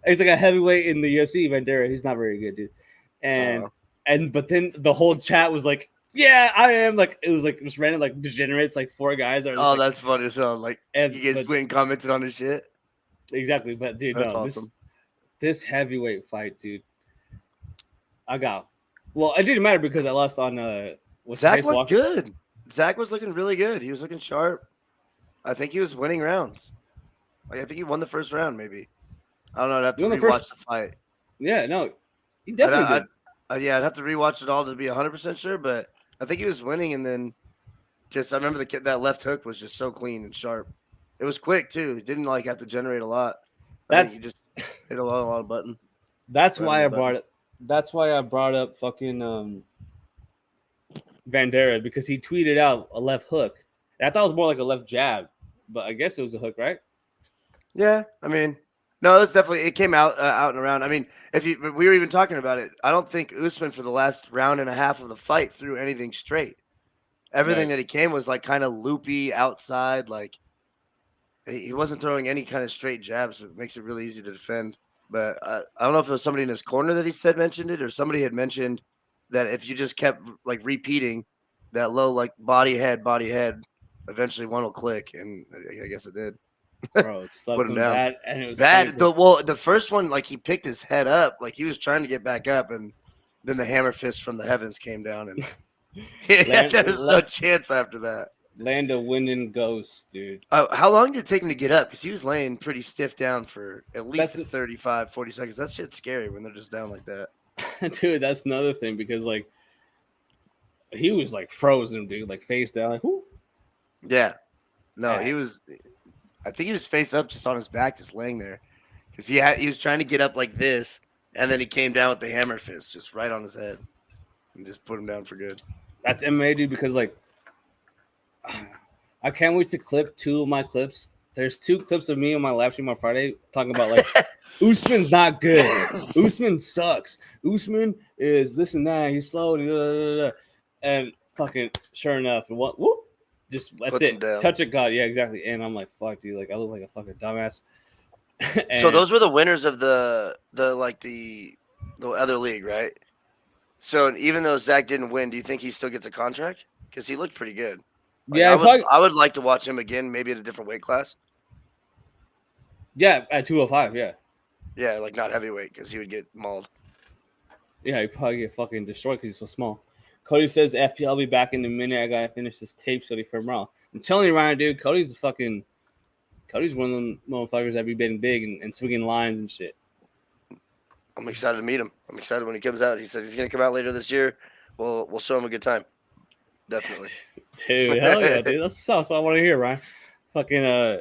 He's like a heavyweight in the UFC, Bandera. He's not very good, dude. But then the whole chat was like, yeah, I am. Like it was like just random like degenerates, like 4 guys. That Oh, that's funny as hell. Like you guys went and commented on his shit. Exactly, but dude, that's no, awesome. This heavyweight fight, dude. Well, it didn't matter because I lost on Zach looked good. Zach was looking really good. He was looking sharp. I think he was winning rounds. Like I think he won the first round, maybe. I don't know. I'd have to rewatch the fight. Yeah, no, he definitely did. I'd have to rewatch it all to be 100% sure, but I think he was winning, and then I remember that left hook was just so clean and sharp. It was quick too. It didn't like have to generate a lot. I think he just hit a lot of button. That's why I brought it. That's why I brought up fucking Bandera, because he tweeted out a left hook. I thought it was more like a left jab, but I guess it was a hook, right? Yeah, I mean, no, it came out and around. I mean, we were even talking about it. I don't think Usman for the last round and a half of the fight threw anything straight. Everything that he came was like kind of loopy outside. Like he wasn't throwing any kind of straight jabs. So it makes it really easy to defend. But I don't know if it was somebody in his corner that mentioned it, or somebody had mentioned that if you just kept like repeating that low like body head, eventually one will click, and I guess it did. Bro, put him down. And it was the first one, like he picked his head up, like he was trying to get back up, and then the hammer fist from the heavens came down, and there was no chance after that. Land a winning ghost, dude. How long did it take him to get up? Because he was laying pretty stiff down for at least 35, 40 seconds. That shit's scary when they're just down like that. Dude, that's another thing, because like he was like frozen, dude, like face down, like whoo. Yeah. No, he was. I think he was face up, just on his back, just laying there, because he was trying to get up like this, and then he came down with the hammer fist just right on his head, and just put him down for good. That's MMA, dude, because like I can't wait to clip 2 of my clips. There's 2 clips of me on my live stream on Friday talking about like Usman's not good. Usman sucks. Usman is this and that. He's slow. And fucking sure enough, what? Whoop, just that's it. Touch it, God. Yeah, exactly. And I'm like, fuck, dude. Like I look like a fucking dumbass. So those were the winners of the other league, right? So even though Zach didn't win, do you think he still gets a contract? Because he looked pretty good. Like, yeah, I would like to watch him again, maybe at a different weight class. Yeah, at 205. Yeah. Yeah, like not heavyweight, because he would get mauled. Yeah, he'd probably get fucking destroyed because he's so small. Cody says, "FP, I'll be back in a minute. I gotta finish this tape study for tomorrow." I'm telling you, Ryan, dude, Cody's one of them motherfuckers that be betting big and swinging lines and shit. I'm excited to meet him. I'm excited when he comes out. He said he's gonna come out later this year. We'll show him a good time. Definitely. Dude, hell yeah, dude. That's what I want to hear, Ryan. Fucking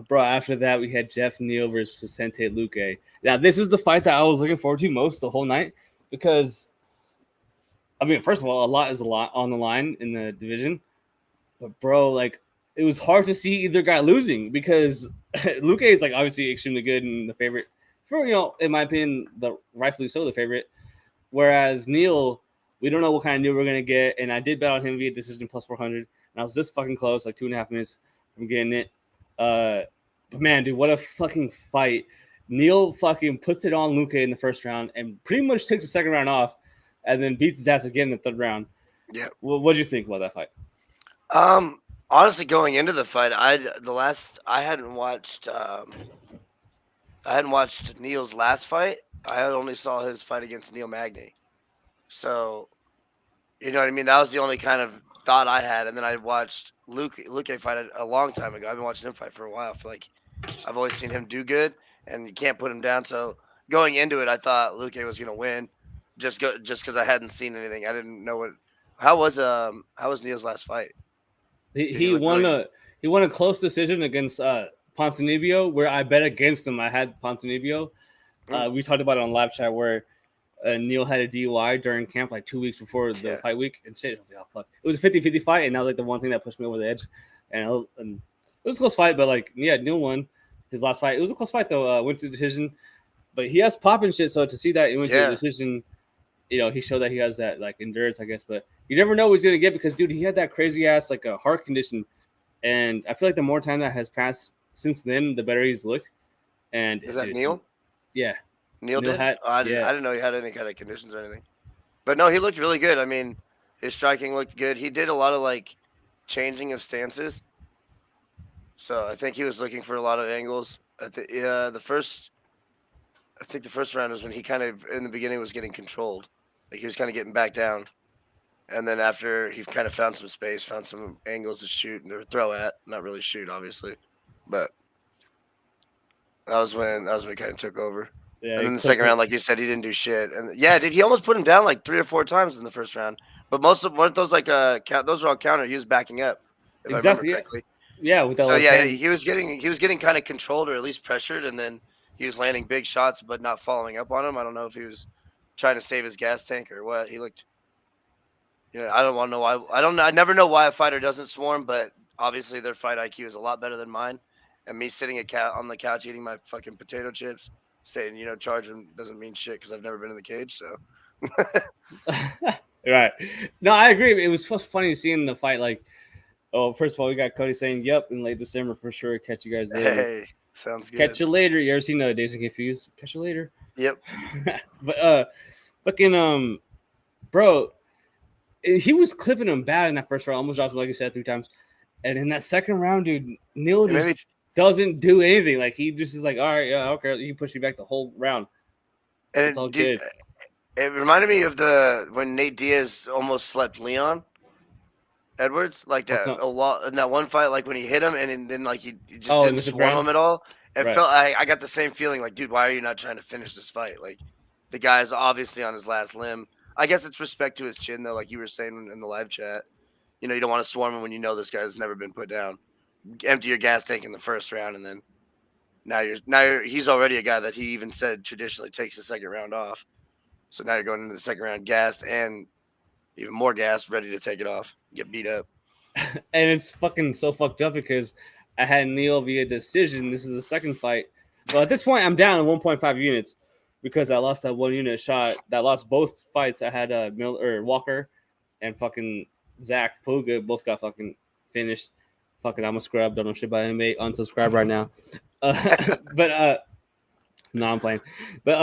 bro, after that we had Jeff Neal versus Vicente Luque. Now, this is the fight that I was looking forward to most the whole night, because I mean, first of all, a lot on the line in the division. But bro, like it was hard to see either guy losing, because Luque is like obviously extremely good and the favorite for, in my opinion, rightfully so the favorite. Whereas Neal, we don't know what kind of Neal we're gonna get, and I did bet on him via decision plus 400, and I was this fucking close, like 2.5 minutes from getting it. But man, dude, what a fucking fight! Neal fucking puts it on Luque in the first round, and pretty much takes the second round off, and then beats his ass again in the third round. Yeah. What do you think about that fight? Honestly, going into the fight, I hadn't watched Neal's last fight. I only saw his fight against Neil Magny. So, you know what I mean? That was the only kind of thought I had. And then I watched Luque fight a long time ago. I've been watching him fight for a while. I feel like I've always seen him do good, and you can't put him down. So going into it, I thought Luque was going to win, just because I hadn't seen anything. I didn't know what. How was Neal's last fight? He won a close decision against Ponzinibbio, where I bet against him. I had Ponzinibbio. We talked about it on live chat where Neal had a DUI during camp like 2 weeks before the fight week and shit. I was like, oh fuck! It was a 50-50 fight, and that was like the one thing that pushed me over the edge. And it was a close fight, but like Neal won his last fight. It was a close fight though. Went to the decision, but he has pop and shit. So to see that it went to the decision, he showed that he has that like endurance, I guess. But You never know what he's gonna get because, dude, he had that crazy ass like a heart condition, and I feel like the more time that has passed since then, the better he's looked. And Is that dude, Neil? yeah, Neil Neil did? had, Oh, I yeah, didn't know he had any kind of conditions or anything. But no, he looked really good. I mean, his striking looked good. He did a lot of like changing of stances. So I think he was looking for a lot of angles. I think the first round was when he kind of in the beginning was getting controlled. Like he was kind of getting back down. And then after he kind of found some space, found some angles to shoot and to throw at. Not really shoot, obviously. But that was when he kind of took over. yeah. And He then the second clipped him. round, like you said, he didn't do shit. And yeah, dude, he almost put him down like 3 or 4 times in the first round. But most of weren't those like those were all counter. He was backing up, if I remember Exactly. Yeah, correctly. yeah. With that So left yeah, hand. he was getting kind of controlled or at least pressured, and then he was landing big shots but not following up on them. I don't know if he was trying to save his gas tank or what. He looked. I don't want to know why. I don't know. I never know why a fighter doesn't swarm, but obviously their fight IQ is a lot better than mine. And me sitting on the couch eating my fucking potato chips, saying charge him doesn't mean shit because I've never been in the cage. So Right. No, I agree. It was so funny seeing the fight. Like, oh, first of all, we got Cody saying, "Yep, in late December for sure. Catch you guys later. hey, sounds good. Catch you later." You ever seen Days and Confused? Catch you later. Yep. But fucking bro, he was clipping him bad in that first round. Almost dropped him, like you said, 3 times. And in that second round, dude, Neil It made me just doesn't do anything. Like he just is like, all right, yeah, okay, you push me back the whole round. It's all good. It reminded me of when Nate Diaz almost slept Leon Edwards, like that no. a lot in that one fight, like when he hit him and then like he just Oh, in didn't the fifth swarm round? him at all. It Right. felt I got the same feeling, like, dude, why are you not trying to finish this fight? Like the guy's obviously on his last limb. I guess it's respect to his chin though, like you were saying in the live chat. You don't want to swarm him when you know this guy's never been put down. Empty your gas tank in the first round, and then he's already a guy that he even said traditionally takes the second round off. So now you're going into the second round gassed and even more gassed, ready to take it off, get beat up. And it's fucking so fucked up because I had Neil via decision. This is the second fight. Well, at this point, I'm down 1.5 units because I lost that 1 unit shot. That lost both fights. I had Walker and fucking Zach Puga both got fucking finished. Fucking, I'm a scrub. Don't know shit about MMA. Unsubscribe right now. But no, I'm playing. But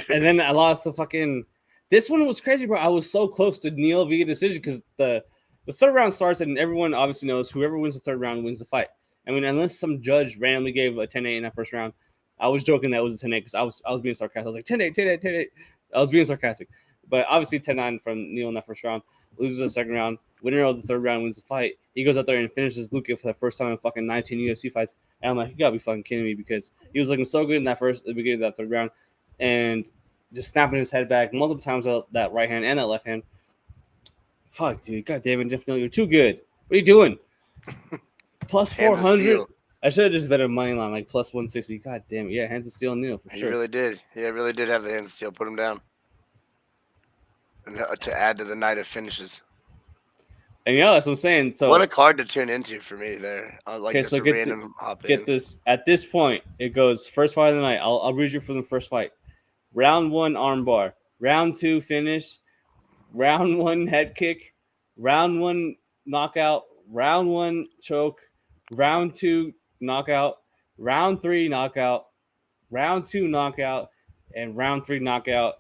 and then I lost the fucking. This one was crazy, bro. I was so close to Neil via decision because the third round starts and everyone obviously knows whoever wins the third round wins the fight. I mean, unless some judge randomly gave a 10-8 in that first round, I was joking that it was a 10-8 because I was being sarcastic. I was like 10-8, 10-8, 10-8. I was being sarcastic, but obviously 10-9 from Neil in that first round. Loses the second round. Winner of the third round wins the fight. He goes out there and finishes Luka for the first time in fucking 19 UFC fights. And I'm like, you gotta be fucking kidding me because he was looking so good in the beginning of that third round, and just snapping his head back multiple times with that right hand and that left hand. Fuck, dude. God damn it, Jeff Neal, you're too good. What are you doing? Plus 400. I should have just bet a money line like plus 160. God damn it. Yeah, hands of steel Neal for sure. He really did. Yeah, really did have the hands of steel. Put him down. And to add to the night of finishes. And yeah, that's what I'm saying. So what a card to tune into for me there. Like just so a random hop in. Get this. At this point, it goes first fight of the night. I'll read you from the first fight. Round 1 armbar. Round 2 finish. Round 1 head kick. Round 1 knockout. Round 1 choke. Round 2 knockout. Round 3 knockout. Round 2 knockout. And round 3 knockout.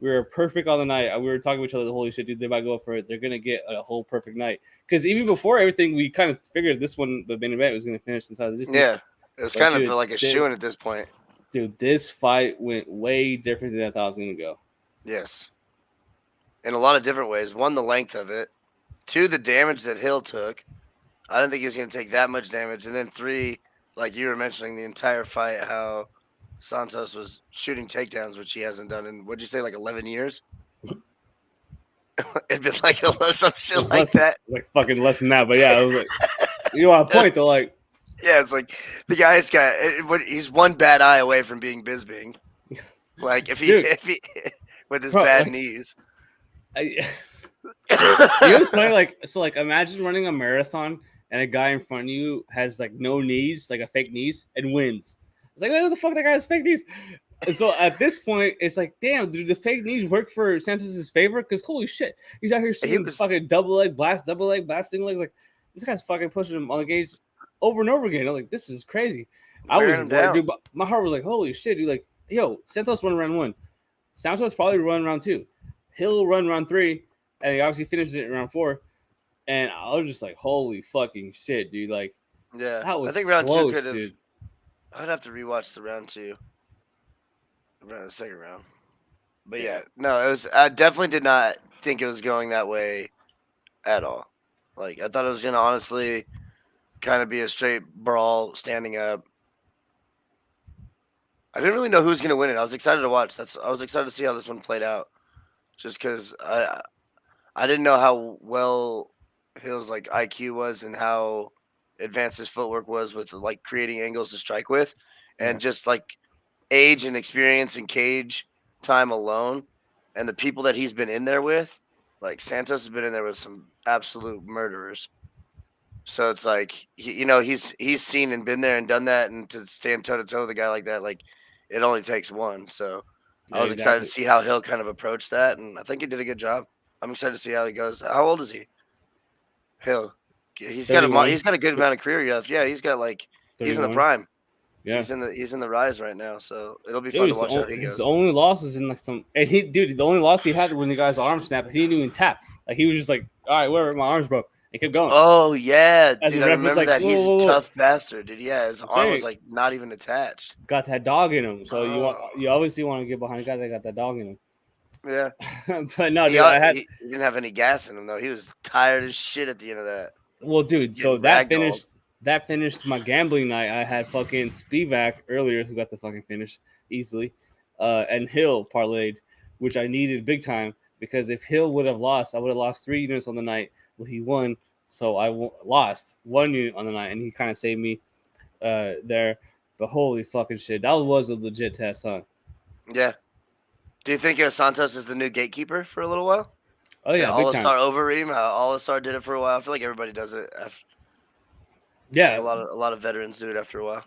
We were perfect on the night. We were talking to each other. Holy shit, dude! They might go for it. They're gonna get a whole perfect night. Because even before everything, we kind of figured this one, the main event, was gonna finish inside the distance. Yeah, it was kind of like a shoo-in at this point. Dude, this fight went way different than I thought it was gonna go. Yes, in a lot of different ways. 1, the length of it. 2, the damage that Hill took. I didn't think he was gonna take that much damage. And then 3, like you were mentioning, the entire fight, how Santos was shooting takedowns, which he hasn't done in, what'd you say, like 11 years? It'd been like some shit like that. Like fucking less than that, but yeah, it was like, you know, a point though, like. Yeah, it's like the guy's got, he's one bad eye away from being Bisbing. Like if he with his bad knees. You know what's funny? Like, so like imagine running a marathon and a guy in front of you has like no knees, like a fake knees, and wins. It's like, what the fuck, that guy has fake knees? And so at this point, it's like, damn, dude, the fake knees work for Santos's favor? Because holy shit, he's out here He seeing was fucking double leg blast, single legs. Like, this guy's fucking pushing him on the gauge over and over again. I'm like, this is crazy. I was wearing him worried, down. dude. But my heart was like, holy shit, dude. Like, yo, Santos run round one. Santos probably run round two. He'll run round three. And he obviously finishes it in round four. And I was just like, holy fucking shit, dude. Like, Yeah, that I was think round two close, could have. dude. I'd have to rewatch the round two, the second round. But Yeah. yeah, no, it was. I definitely did not think it was going that way at all. Like I thought it was gonna honestly kind of be a straight brawl, standing up. I didn't really know who was gonna win it. I was excited to watch. I was excited to see how this one played out, just because I didn't know how well Hill's like IQ was and how advanced his footwork was with like creating angles to strike with, Yeah. and just like age and experience and cage time alone, and the people that he's been in there with. Like Santos has been in there with some absolute murderers. So it's like he's seen and been there and done that, and to stand toe to toe with a guy like that, like it only takes one. So I Yeah, was excited to exactly. see how Hill kind of approached that, and I think he did a good job. I'm excited to see how he goes. How old is he? Hill. He's 31. got a good amount of career left. Yeah, he's in the 31. prime. Yeah. He's in the rise right now. So it'll be Dude, fun to watch how he his goes. only loss was in like some, and he, dude, the only loss he had when the guy's arm snapped, he didn't even tap. Like he was just like, all right, whatever, my arm's broke, and kept going. Oh yeah, As the dude, I ref was remember like, that. whoa, He's a whoa, whoa, whoa. tough bastard, dude. Yeah, his I'm arm was saying, like not even attached. got that dog in him. So Oh you obviously want to get behind a guy that got that dog in yeah. him. But no, dude, I had, He didn't have any gas in him though. He was tired as shit at the end of that, well, dude, so getting ragdolled. that finished my gambling night. I had fucking Spivak earlier who got the fucking finish easily, and Hill parlayed, which I needed big time because if Hill would have lost, I would have lost 3 units on the night. Well, he won, so lost 1 unit on the night, and he kind of saved me there. But holy fucking shit, that was a legit test, huh? Yeah. Do you think Santos is the new gatekeeper for a little while? Oh Yeah, yeah, big All time. Star over Reem. All Star did it for a while. I feel like everybody does it. Like Yeah, a lot of veterans do it after a while.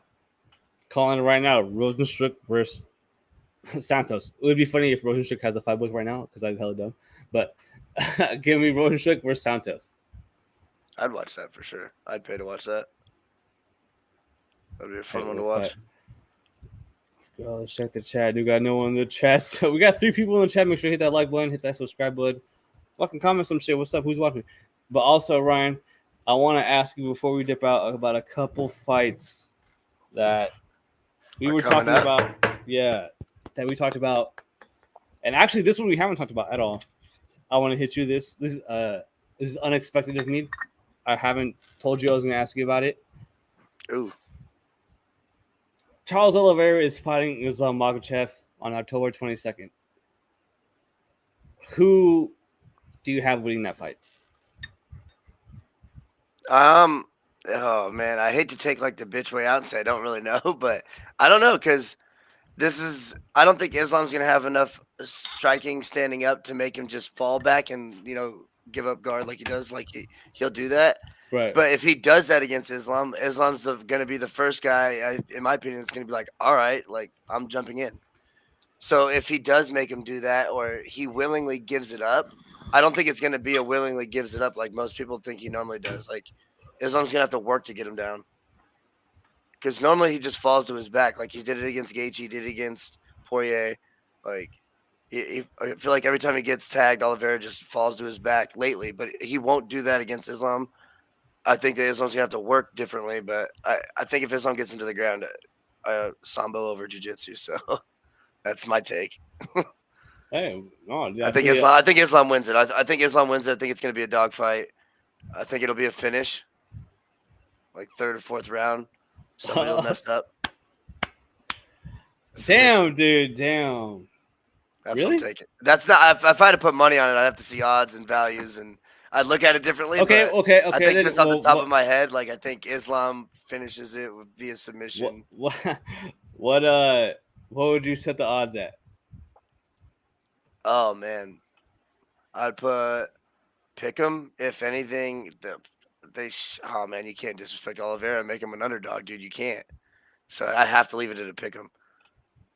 calling it right now, Rosenstruck versus Santos. It would be funny if Rosenstruck has a fight book right now because I'm hella dumb. But give me Rosenstruck versus Santos. I'd watch that for sure. I'd pay to watch that. That'd be a Hey, fun one to we'll watch. fight. Let's go. Let's check the chat. We got no one in the chat. So we got 3 people in the chat. Make sure you hit that like button, hit that subscribe button. Fucking comment some shit. What's up? Who's watching? But also, Ryan, I want to ask you before we dip out about a couple fights that we were coming talking up. about. Yeah, that we talked about. And actually, this one we haven't talked about at all. I want to hit you this. This is unexpected of me. I haven't told you I was going to ask you about it. Ooh. Charles Oliveira is fighting Islam Makhachev on October 22nd. Who do you have winning that fight? Oh man, I hate to take like the bitch way out and say I don't really know, but I don't know because I don't think Islam's gonna have enough striking standing up to make him just fall back and give up guard like he does. Like he'll do that. Right. But if he does that against Islam, Islam's going to be the first guy, in my opinion, is going to be like, all right, like I'm jumping in. So if he does make him do that, or he willingly gives it up, I don't think it's going to be a willingly gives it up like most people think he normally does. Like Islam's going to have to work to get him down. Because normally he just falls to his back. Like he did it against Gaethje, he did it against Poirier. Like I feel like every time he gets tagged, Oliveira just falls to his back lately. But he won't do that against Islam. I think that Islam's gonna have to work differently, but I think if Islam gets him to the ground, sambo over jiu-jitsu. So that's my take. Hey, no, I think Islam wins it. I think Islam wins it. I think it's gonna be a dogfight. I think it'll be a finish, like 3rd or 4th round. Somebody will mess up. Damn, dude, damn. That's really? what I'm taking. That's not. If I had to put money on it, I'd have to see odds and values, and I'd look at it differently. Okay. I think Then, just off the top of my head, like I think Islam finishes it via submission. What would you set the odds at? Oh man, I'd put Pick'em. If anything, oh man, you can't disrespect Oliveira and make him an underdog, dude. You can't. So I have to leave it at a Pick'em.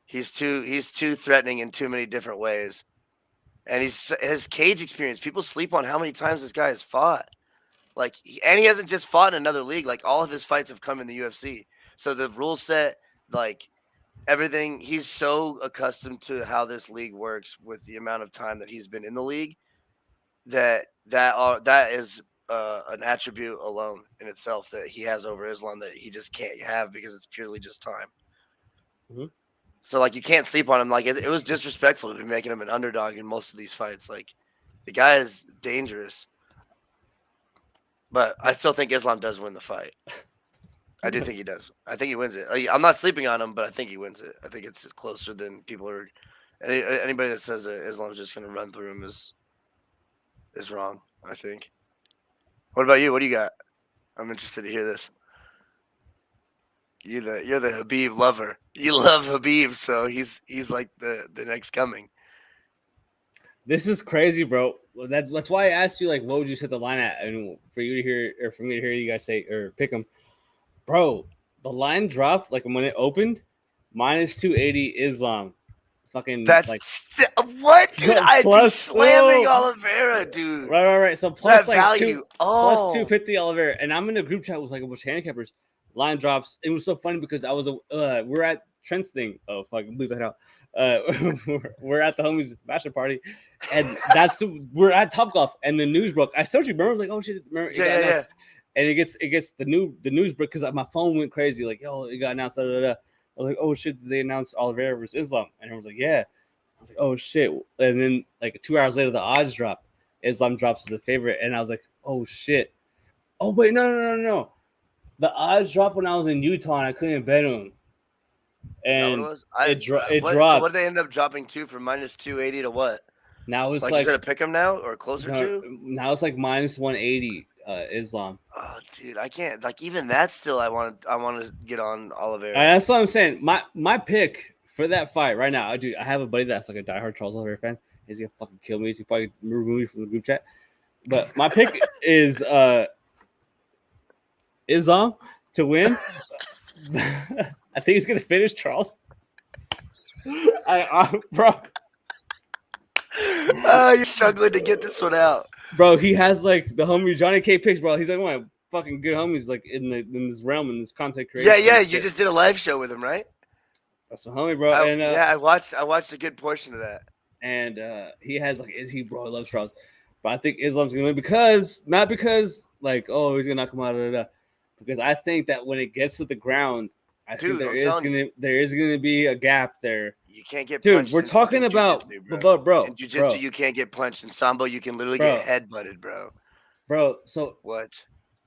He's too threatening in too many different ways. And his cage experience. People sleep on how many times this guy has fought. Like, and he hasn't just fought in another league. Like, all of his fights have come in the UFC. So the rule set, like everything, he's so accustomed to how this league works with the amount of time that he's been in the league that is an attribute alone in itself that he has over Islam that he just can't have because it's purely just time. Mm-hmm. So, like, you can't sleep on him. Like, it was disrespectful to be making him an underdog in most of these fights. Like, the guy is dangerous. But I still think Islam does win the fight. I do think he does. I think he wins it. I'm not sleeping on him, but I think he wins it. I think it's closer than people are. Anybody that says that Islam's just going to run through him is wrong, I think. What about you? What do you got? I'm interested to hear this. You're the Habib lover. You love Habib, so he's like the next coming. This is crazy, bro. That's why I asked you, like, what would you set the line at? And for you to hear, or for me to hear you guys say or pick them, bro. The line dropped like when it opened, minus 280 Islam. Fucking that's like what, dude? I'd be plus, slamming Oliveira, dude. Right. So plus that like value, plus 250 Oliveira, and I'm in a group chat with like a bunch of handicappers. Line drops. It was so funny because I was we're at Trent's thing. Oh fuck, bleep that out. We're at the homies bachelor party, and we're at Topgolf, and the news broke. I still remember, like, oh shit, remember? Yeah. And it gets the news broke because my phone went crazy, like, yo, it got announced. I was like, oh shit, did they announced Oliveira versus Islam? And I was like, yeah. I was like, oh shit. And then like 2 hours later, the odds dropped. Islam drops as the favorite, and I was like, oh shit. Oh wait, no. The odds dropped when I was in Utah, and I couldn't bet him. And it dropped. So what did they end up dropping to from minus 280 to what? Now it's like is it a pick 'em now or closer to? Now it's like minus 180 Islam. Oh, dude, I can't. Like, even that still, I want to get on Oliveira. That's what I'm saying. My pick for that fight right now, dude. I have a buddy that's like a diehard Charles Oliveira fan. He's gonna fucking kill me. He's probably remove me from the group chat. But my pick is Islam to win. I think he's gonna finish Charles. Bro. You're struggling to get this one out, bro. He has like the homie Johnny K picks, bro. He's like one of my fucking good homies, like in this realm, in this content creation. Yeah. You just did a live show with him, right? That's my homie, bro. I watched a good portion of that. And he has like, bro, I love Charles, but I think Islam's gonna win not because like, oh, he's gonna knock him out, because I think that when it gets to the ground, think there is gonna be a gap there. You can't get punched. Dude, we're talking about bro. In jiu-jitsu, you can't get punched. In sambo, you can literally get headbutted, bro. Bro, so what?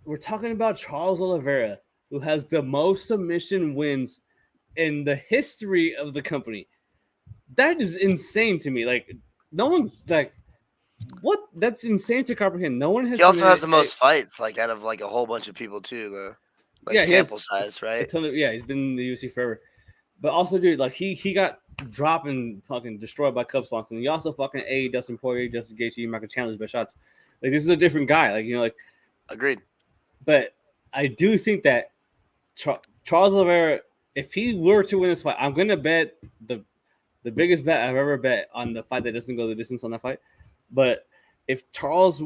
We're talking about Charles Oliveira, who has the most submission wins in the history of the company. That is insane to me. Like, no one, like, what? That's insane to comprehend. No one has. He also has the most fights, like, out of like a whole bunch of people too. Sample size, right? He's been in the UFC forever. But also, dude, like he got dropped and fucking destroyed by Cub Swanson. He also fucking Dustin Poirier, Justin Gaethje, Michael Chandler's best shots. Like, this is a different guy. Like, like. Agreed. But I do think that Charles Oliveira, if he were to win this fight, I'm gonna bet the biggest bet I've ever bet on the fight that doesn't go the distance on that fight. But if Charles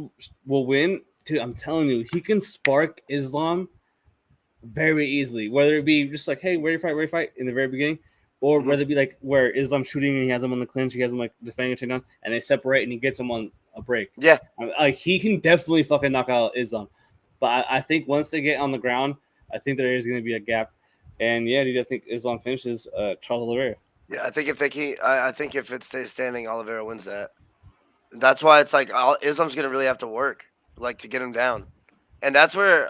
will win, dude, I'm telling you, he can spark Islam very easily. Whether it be just like, hey, where do you fight in the very beginning, or whether it be like where Islam's shooting and he has him on the clinch, he has him like defending a takedown, and they separate and he gets him on a break. Yeah, like he can definitely fucking knock out Islam. But I think once they get on the ground, I think there is going to be a gap. And yeah, dude, I think Islam finishes Charles Oliveira. Yeah, I think I think if it stays standing, Oliveira wins that. That's why it's like Islam's going to really have to work, like, to get him down. And that's where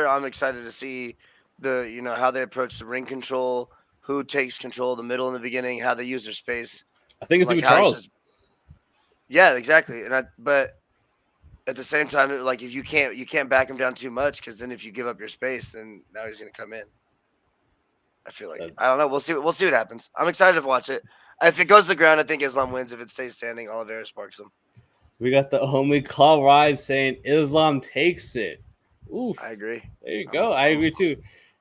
I'm excited to see how they approach the ring control, who takes control of the middle in the beginning, how they use their space. I think it's going to be Charles. Yeah, exactly. But at the same time, like, if you can't back him down too much, because then if you give up your space, then now he's going to come in. I feel like I don't know. We'll see what happens. I'm excited to watch it. If it goes to the ground, I think Islam wins. If it stays standing, Oliveira sparks him. We got the homie Claw Ride saying Islam takes it. Oof. I agree. There you go. I agree too.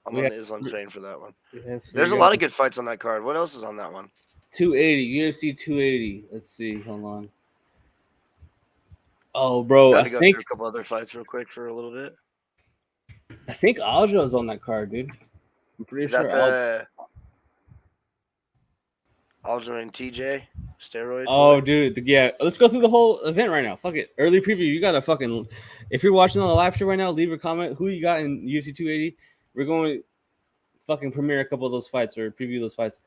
I'm We on have the Islam train for that one. we have There's a lot of good fights on that card. What else is on that one? 280 UFC 280. Let's see. Hold on. Oh, bro, Got to go through a couple other fights real quick for a little bit. I think Aljo's on that card, dude. I'm pretty Is sure. that the Aljo and TJ steroid? Oh, boy? dude, yeah. Let's go through the whole event right now. Fuck it. Early preview. You gotta fucking. If you're watching on the live stream right now, leave a comment. Who you got in UFC 280? We're going to fucking premiere a couple of those fights or preview those fights,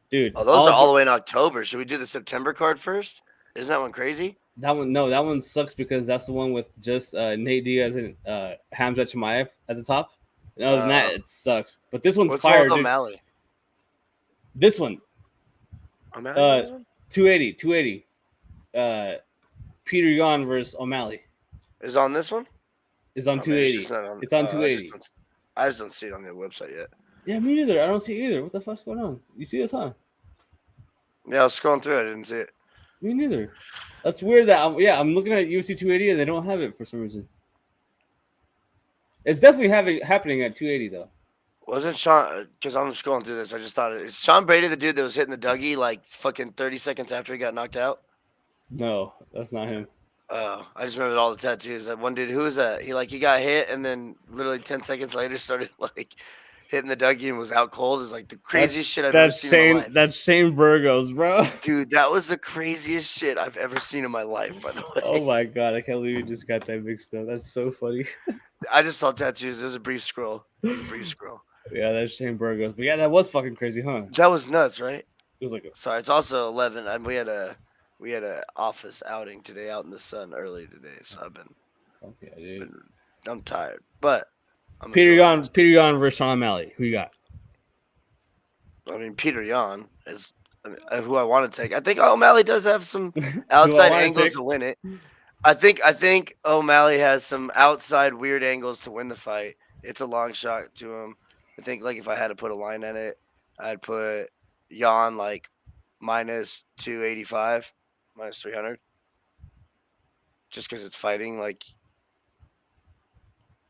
dude. Oh, those are all the way in October. Should we do the September card first? Isn't that one crazy? That one, no, that one sucks because that's the one with just Nate Diaz and Hamza Chimaev at the top. And other than that, it sucks. But this one's what's fire, with dude. O'Malley? This one, O'Malley's on this one? 280. Peter Yan versus O'Malley Is on this one? is on 280. It's on 280. I just don't see it on the website yet. Yeah, me neither. I don't see it either. What the fuck's going on? You see this, huh? Yeah, I was scrolling through it. I didn't see it. Me neither. That's weird that I'm looking at UFC 280 and they don't have it for some reason. It's definitely happening at 280 though. Wasn't Sean? Because I'm scrolling through this. I just thought is Sean Brady the dude that was hitting the Dougie like fucking 30 seconds after he got knocked out? No, that's not him. Oh, I just remembered all the tattoos. That one dude, who was that? He got hit and then literally 10 seconds later started like hitting the Dougie and was out cold. Is like the craziest shit I've ever seen in my life. That's Shane Burgos, bro. Dude, that was the craziest shit I've ever seen in my life, by the way. Oh my god, I can't believe you just got that mixed up. That's so funny. I just saw tattoos. It was a brief scroll. Yeah, that's Shane Burgos. But yeah, that was fucking crazy, huh? That was nuts, right? It was like Sorry, it's also 11. And we had a office outing today out in the sun early today, so I've been fuck yeah, dude. I'm tired, but I'm Peter Yan versus Sean O'Malley. Who you got? I mean, Peter Yan is who I want to take. I think O'Malley does have some outside angles to win it. I think O'Malley has some outside weird angles to win the fight. It's a long shot to him. I think like if I had to put a line in it, I'd put Yan like minus 285, minus 300. Just because it's fighting, like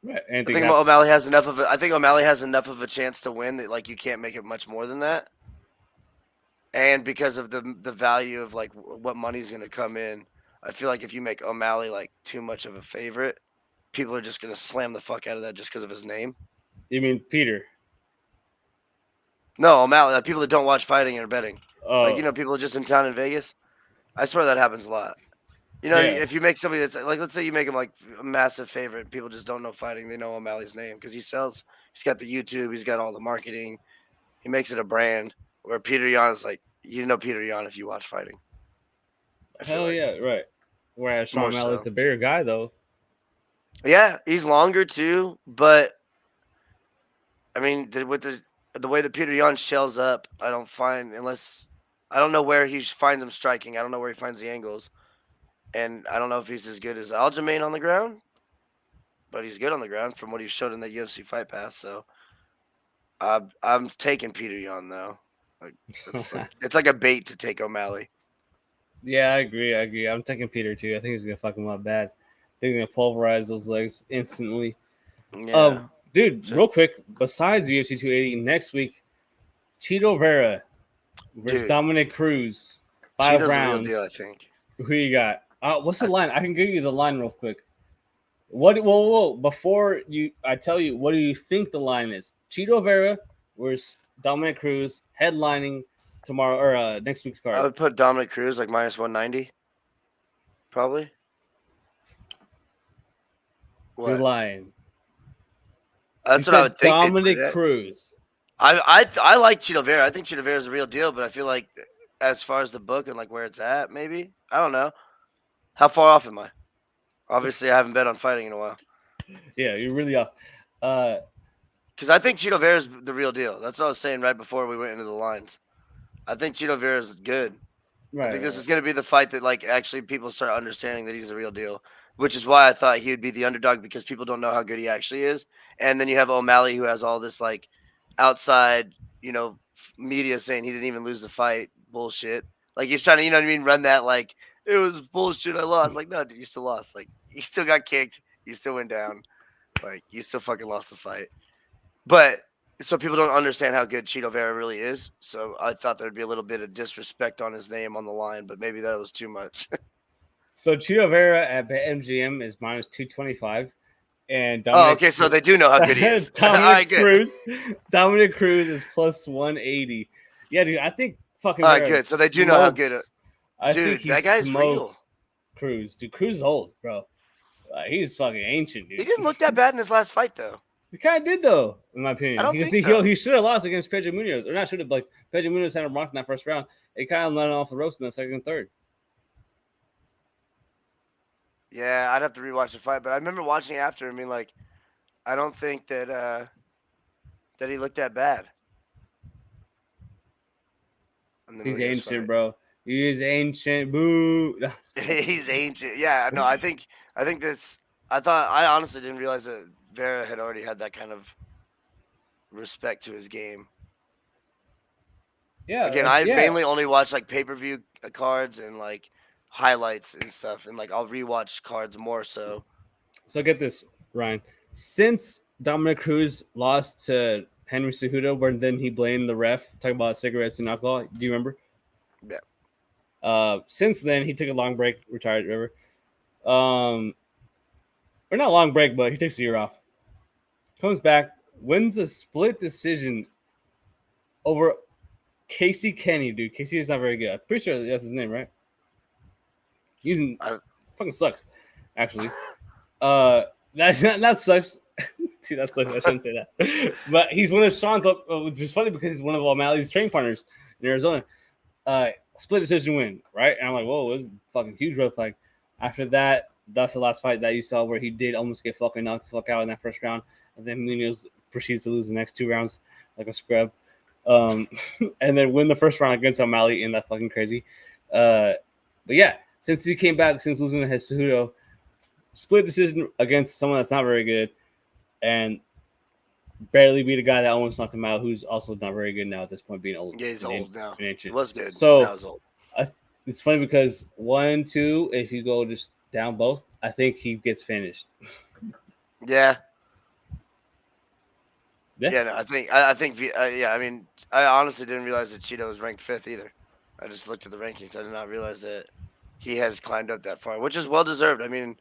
Right. I think O'Malley has enough of a. I think O'Malley has enough of a chance to win that like you can't make it much more than that. And because of the value of like what money's going to come in, I feel like if you make O'Malley like too much of a favorite, people are just going to slam the fuck out of that just because of his name. You mean Peter? No, O'Malley. Like people that don't watch fighting or betting. Oh. Like people just in town in Vegas. I swear that happens a lot. If you make somebody that's like, let's say you make him like a massive favorite, people just don't know fighting. They know O'Malley's name because he's got the YouTube, he's got all the marketing. He makes it a brand. Where Peter Yan is like, you know Peter Yan if you watch fighting. Hell yeah, right. Whereas Sean O'Malley's a bigger guy though. Yeah, he's longer too, but I mean, with the way that Peter Yan shells up, I don't know where he finds him striking. I don't know where he finds the angles. And I don't know if he's as good as Aljamain on the ground, but he's good on the ground from what he showed in the UFC Fight Pass. So I'm taking Peter Yan though. It's like a bait to take O'Malley. Yeah, I agree. I'm taking Peter too. I think he's gonna fuck him up bad. I think he's gonna pulverize those legs instantly. Yeah. Dude, real quick. Besides UFC 280, next week, Chito Vera versus Dominic Cruz. 5 Cheeto's rounds. A real deal, I think. Who you got? What's the line? I can give you the line real quick. Whoa! Before I tell you, what do you think the line is? Chito Vera versus Dominic Cruz headlining tomorrow or next week's card. I would put Dominic Cruz like minus 190, probably. What? You're lying. That's what I would think. Dominic Cruz. I like Chito Vera. I think Chito Vera is a real deal, but I feel like as far as the book and like where it's at, maybe I don't know. How far off am I? Obviously, I haven't bet on fighting in a while. Yeah, you're really off. Because I think Chito Vera is the real deal. That's what I was saying right before we went into the lines. I think Chito Vera is good. Right, I think this is going to be the fight that like actually people start understanding that he's the real deal, which is why I thought he would be the underdog because people don't know how good he actually is. And then you have O'Malley who has all this like outside, media saying he didn't even lose the fight bullshit. Like he's trying to, run that like it was bullshit. I lost. Like no, dude, you still lost. Like you still got kicked. You still went down. Like you still fucking lost the fight. But so people don't understand how good Cheeto Vera really is. So I thought there'd be a little bit of disrespect on his name on the line, but maybe that was too much. So Cheeto Vera at MGM is minus 225, and Oh, okay. So they do know how good he is. All right, good. Dominic Cruz is plus 180. Yeah, dude, I think fucking. All right, Vera good. So they do know how good. I think Dude, that guy's real. Cruz. Dude, Cruz is old, bro. He's fucking ancient, dude. He didn't look that bad in his last fight, though. He kind of did, though, in my opinion. I don't think so. He should have lost against Pedro Munoz. Or not should have, like, Pedro Munoz had him rocked in that first round. It kind of let off the ropes in that second and third. Yeah, I'd have to rewatch the fight. But I remember watching it after. I mean, like, I don't think that that he looked that bad. He's ancient, bro. He's ancient. Boo. He's ancient. Yeah, no, I think this. I honestly didn't realize that Vera had already had that kind of respect to his game. Yeah. Again, I mainly only watch like pay-per-view cards and like highlights and stuff, and like I'll rewatch cards more so. So get this, Ryan. Since Dominic Cruz lost to Henry Cejudo, where then he blamed the ref, talking about cigarettes and alcohol. Do you remember? Yeah. Since then, he took a long break, retired, remember? Or not a long break, but he takes a year off. Comes back, wins a split decision over Casey Kenny, dude. Casey is not very good. I'm pretty sure that's his name, right? Fucking sucks, actually. That sucks. See, that sucks. I shouldn't say that. But he's one of Sean's, which is funny because he's one of O'Malley's training partners in Arizona. Split decision win, right? And I'm like, whoa, this is a fucking huge red flag. After that, that's the last fight that you saw where he did almost get fucking knocked the fuck out in that first round. And then Munoz proceeds to lose the next 2 rounds like a scrub. And then win the first round against O'Malley in that fucking crazy. But yeah, since he came back, since losing to Cejudo, split decision against someone that's not very good, and barely beat a guy that almost knocked him out, who's also not very good now at this point, being old. Yeah, he's old now. He was good. So now he's old. It's funny because 1, 2, if you go just down both, I think he gets finished. Yeah. Yeah, no, I think. Yeah, I mean, I honestly didn't realize that Cheeto was ranked 5th either. I just looked at the rankings. I did not realize that he has climbed up that far, which is well deserved. I mean,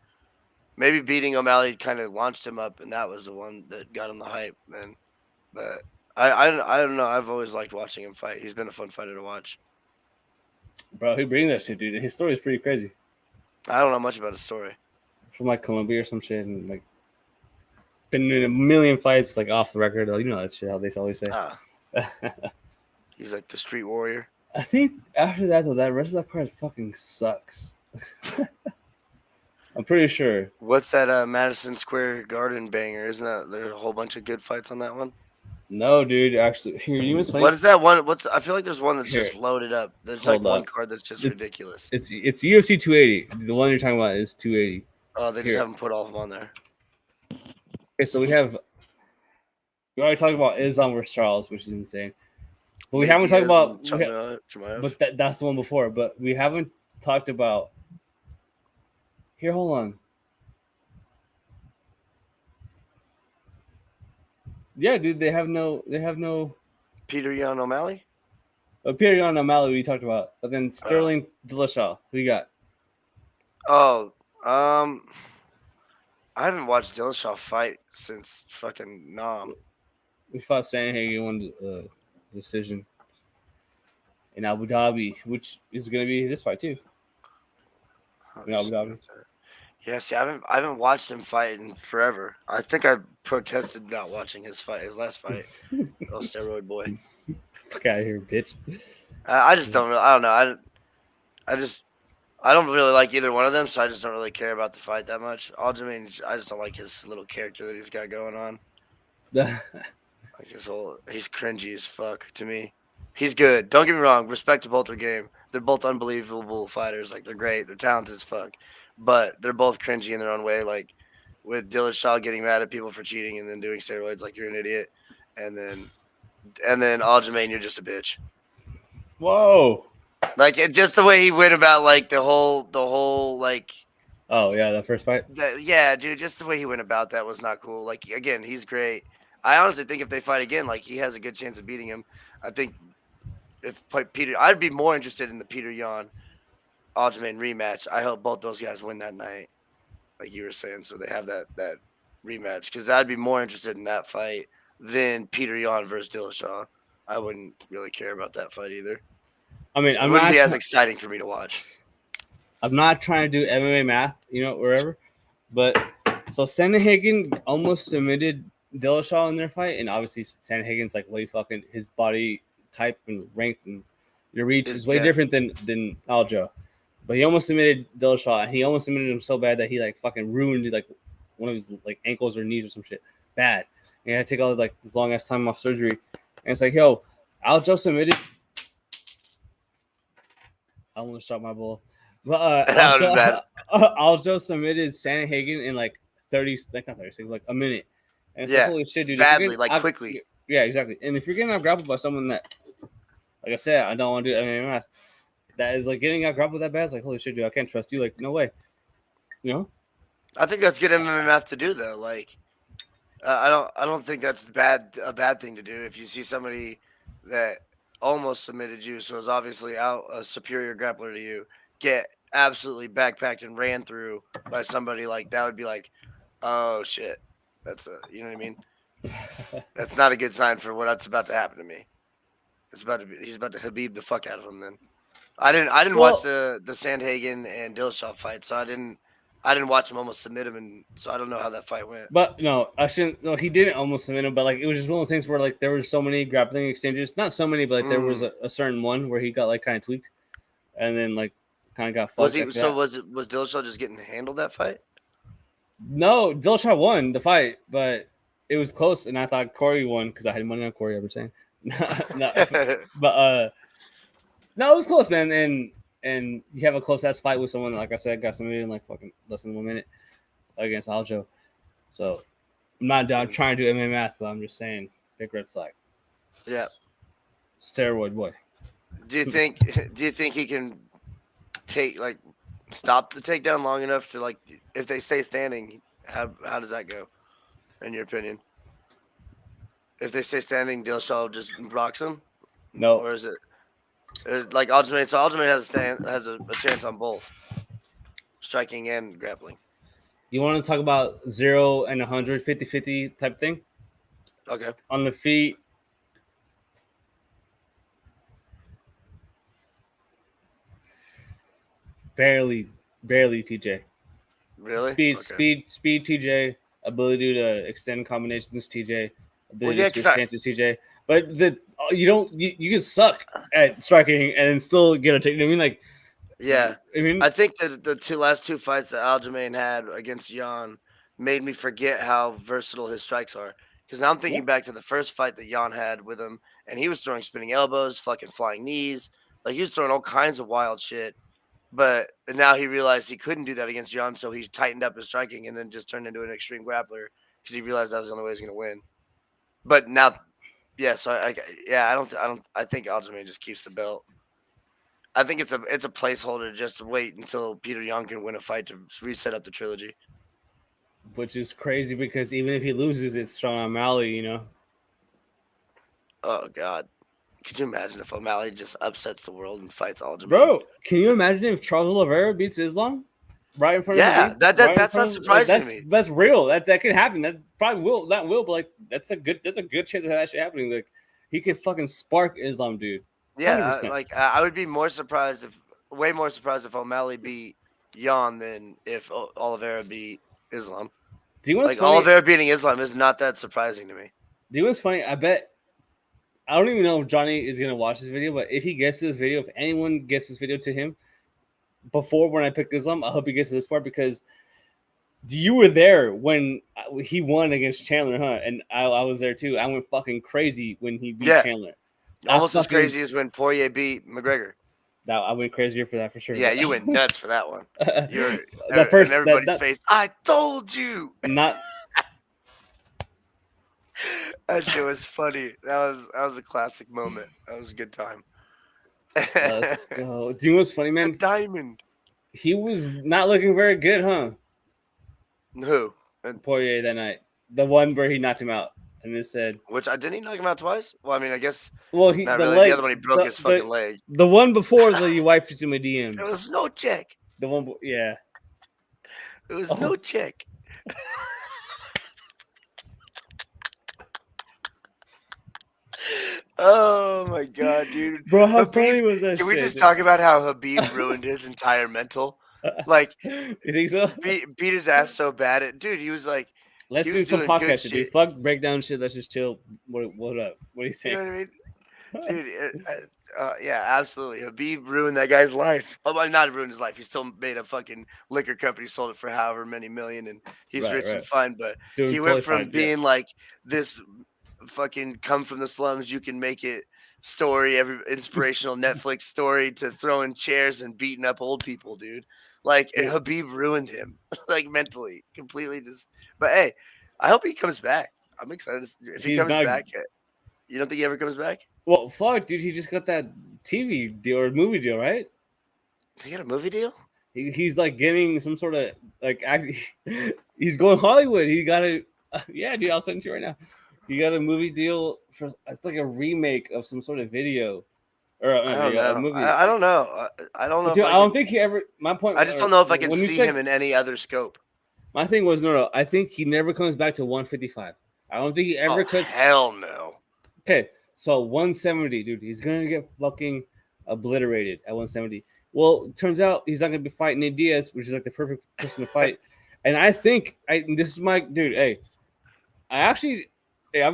maybe beating O'Malley kind of launched him up, and that was the one that got him the hype. Then, but I don't know. I've always liked watching him fight. He's been a fun fighter to watch. Bro, he brings that shit, dude. His story is pretty crazy. I don't know much about his story. From like Colombia or some shit, and like been in a million fights, like off the record. You know that shit. How they always say. He's like the street warrior. I think after that, though, that rest of that card fucking sucks. I'm pretty sure. What's that Madison Square Garden banger? Isn't that there's a whole bunch of good fights on that one? No, dude. Actually, here you was. What is that one? I feel like there's one that's just loaded up. There's like one card that's just ridiculous. It's UFC 280. The one you're talking about is 280. Oh, they just haven't put all of them on there. Okay, so we already talked about Islam versus Charles, which is insane. But we haven't talked about. But that's the one before. But we haven't talked about. Here, hold on. Yeah, dude, they have no. Peter Yan O'Malley. Peter Yan O'Malley we talked about, but then Sterling Dillashaw. Who you got? Oh, I haven't watched Dillashaw fight since fucking Nam. We fought Sanhagen won the decision in Abu Dhabi, which is going to be this fight too. In Abu Dhabi. Yeah, see, I haven't watched him fight in forever. I think I protested not watching his last fight. Oh, steroid boy. Fuck out of here, bitch. I just don't really, I don't know. I don't really like either one of them, so I just don't really care about the fight that much. Aljamain, I just don't like his little character that he's got going on. Like he's cringy as fuck to me. He's good. Don't get me wrong. Respect to both their game. They're both unbelievable fighters. Like, they're great. They're talented as fuck. But they're both cringy in their own way. Like, with Dillashaw getting mad at people for cheating and then doing steroids, like, you're an idiot. And then Aljamain, you're just a bitch. Whoa. Like, just the way he went about, like, the whole like. Oh, yeah, that first fight? Yeah, dude, just the way he went about that was not cool. Like, again, he's great. I honestly think if they fight again, like he has a good chance of beating him. I think if Peter, I'd be more interested in the Peter Yan Aljamain rematch. I hope both those guys win that night, like you were saying, so they have that rematch. Because I'd be more interested in that fight than Peter Yan versus Dillashaw. I wouldn't really care about that fight either. I mean, It wouldn't be as exciting for me to watch. I'm not trying to do MMA math, wherever. But so Sandhagen almost submitted Dillashaw in their fight, and obviously Sandhagen's like way fucking his body type and length and your reach is way different than Aljo. But he almost submitted Dillashaw, and he almost submitted him so bad that he like fucking ruined like one of his like ankles or knees or some shit. Bad. And he had to take all like this long ass time off surgery. And it's like, yo, Aljo submitted. I almost shot my ball. But Aljo submitted Sandhagen in like 30, like not 30 seconds, like a minute. And it's like, holy shit, dude. Badly, like quickly. Yeah, exactly. And if you're getting out grappled by someone that, like I said, I don't want to do MMA math, that is like getting out grappled that bad, it's like, holy shit, dude, I can't trust you. Like, no way. I think that's good MMA math to do, though. Like, I don't think that's a bad thing to do. If you see somebody that almost submitted you, so is obviously out a superior grappler to you, get absolutely backpacked and ran through by somebody like that, would be like, oh shit, you know what I mean? That's not a good sign for what's about to happen to me. He's about to Habib the fuck out of him. Then I didn't watch the Sandhagen and Dillashaw fight, so I didn't watch him almost submit him, and so I don't know how that fight went. But no, I shouldn't. No, he didn't almost submit him, but like it was just one of those things where like there were so many grappling exchanges, not so many, but like there was a certain one where he got like kind of tweaked, and then like kind of got fucked. Was Dillashaw just getting handled that fight? No, Dillashaw won the fight, but it was close, and I thought Corey won because I had money on Corey. I was saying, no, but no, it was close, man, and you have a close ass fight with someone, like I said, got somebody in like fucking less than 1 minute against Aljo. So I'm not trying to do MMA math, but I'm just saying, big red flag. Yeah, steroid boy. Do you think he can stop the takedown long enough to if they stay standing? How does that go, in your opinion? If they stay standing, Dillashaw just rocks him. No, or is it like Aljamain? So Aljamain has a chance on both striking and grappling. You want to talk about 0 and 100, 50-50 type thing? Okay. On the feet, barely TJ. Really? Speed TJ. Ability to extend combinations TJ. Ability to switch chances TJ. But you can suck at striking and still get a takedown. I mean, like, yeah. I think that the last two fights that Aljamain had against Yan made me forget how versatile his strikes are. Because now I'm thinking back to the first fight that Yan had with him, and he was throwing spinning elbows, fucking flying knees. Like, he was throwing all kinds of wild shit. But now he realized he couldn't do that against Yan, so he tightened up his striking and then just turned into an extreme grappler because he realized that was the only way he's going to win. But now, yeah, so I think Aljamain just keeps the belt. I think it's a placeholder just to wait until Peter Yan can win a fight to reset up the trilogy. Which is crazy because even if he loses, it's Sean O'Malley, Oh, God. Could you imagine if O'Malley just upsets the world and fights Aljamain? Bro, can you imagine if Charles Oliveira beats Islam right in front of him? Yeah, that's not surprising to me. That's real. That could happen. That probably will. That will, but like that's a good chance of that actually happening. Like he could fucking spark Islam, dude. 100%. Yeah, I would be way more surprised if O'Malley beat Yan than if Oliveira beat Islam. Oliveira beating Islam is not that surprising to me. Do you know what's funny? I don't even know if Johnny is going to watch this video, but if he gets this video, if anyone gets this video to him before when I picked Islam, I hope he gets to this part because you were there when he won against Chandler, huh? And I was there too. I went fucking crazy when he beat Chandler. Almost as crazy as when Poirier beat McGregor. I went crazier for that for sure. Yeah, you went nuts for that one. You're in everybody's face. I told you. Not. That shit was funny. That was a classic moment. That was a good time. Let's go. Do you know what's funny, man? A diamond. He was not looking very good, huh? Who? Poirier that night. The one where he knocked him out. and it said, Which I didn't he knock him out twice? Well, I mean, I guess "Well, not the really. The other leg, one he broke his fucking leg. the one before the wife is in my There DMs, was no check. the one, yeah, There was no oh, check. Oh my god, dude. bro, how Habib, funny was that can we shit? just talk about how Habib ruined his entire mental? Like You think so? beat his ass so bad. Dude, he was like Let's he do was some doing good podcast shit, dude. shit. Fuck breakdown shit. Let's just chill. What up? What do you You know think? what I mean? Dude, yeah, absolutely. Habib ruined that guy's life. Oh, well, not ruined his life. He still made a fucking liquor company, sold it for however many million, and he's Right, rich and right. fine. But Doing he went totally from fine. Yeah. being like this fucking come from the slums, you can make it story, every inspirational Netflix story, to throwing chairs and beating up old people, dude. Like Dude, Habib ruined him, like mentally, completely. Just, but hey, I hope he comes back. I'm excited if he he's comes not. back. You don't think he ever comes back? Well, fuck, dude. He just got that TV deal or movie deal, right? He got a movie deal? He's like getting some sort of like. He's going Hollywood. He got a. Yeah, dude. I'll send it to you right now. He got a movie deal for. It's like a remake of some sort of video or I a don't video, a know. movie. I don't know. I don't know if Dude, I I don't could. think he ever. My point. I just don't know if I can When you see him said in any other scope. my thing was no. I think he never comes back to 155. I don't think he ever Oh cuts. hell no! Okay, so 170, dude. He's gonna get fucking obliterated at 170. Well, it turns out he's not gonna be fighting Nate Diaz, which is like the perfect person to fight. And I think this is my dude. Hey, I've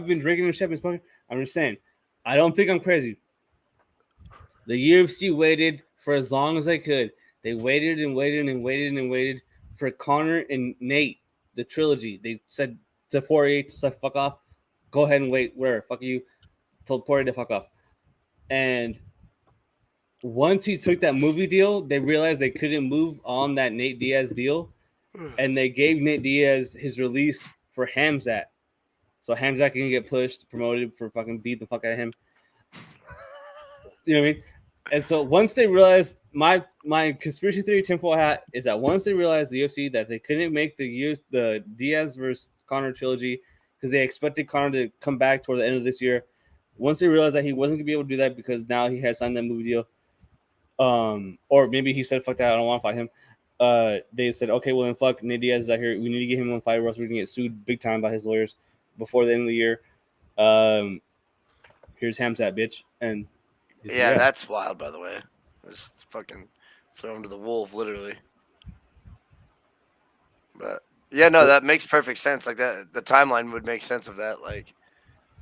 been drinking and shit. Been smoking. I'm just saying, I don't think I'm crazy. The UFC waited for as long as they could. They waited and waited and waited and waited for Connor and Nate, the trilogy. They said to Poirier to say fuck off. Go ahead and wait. Where fuck you. Told Poirier to fuck off. And once he took that movie deal, they realized they couldn't move on that Nate Diaz deal, and they gave Nate Diaz his release for Hamzat. So Hamzat can get pushed, promoted for fucking beat the fuck out of him. You know what I mean? And so once they realized, my conspiracy theory tinfoil hat is that once they realized the UFC that they couldn't make the Diaz versus Conor trilogy because they expected Conor to come back toward the end of this year. Once they realized that he wasn't gonna be able to do that because now he has signed that movie deal, or maybe he said fuck that, I don't want to fight him. They said okay, well then fuck, Nate Diaz is out here. We need to get him on fight, or else we're gonna get sued big time by his lawyers before the end of the year. Here's Hamzat, bitch, and Yeah, that's wild. By the way, just fucking throw him to the wolf, literally. But yeah, no, that makes perfect sense. Like that, the timeline would make sense of that. Like,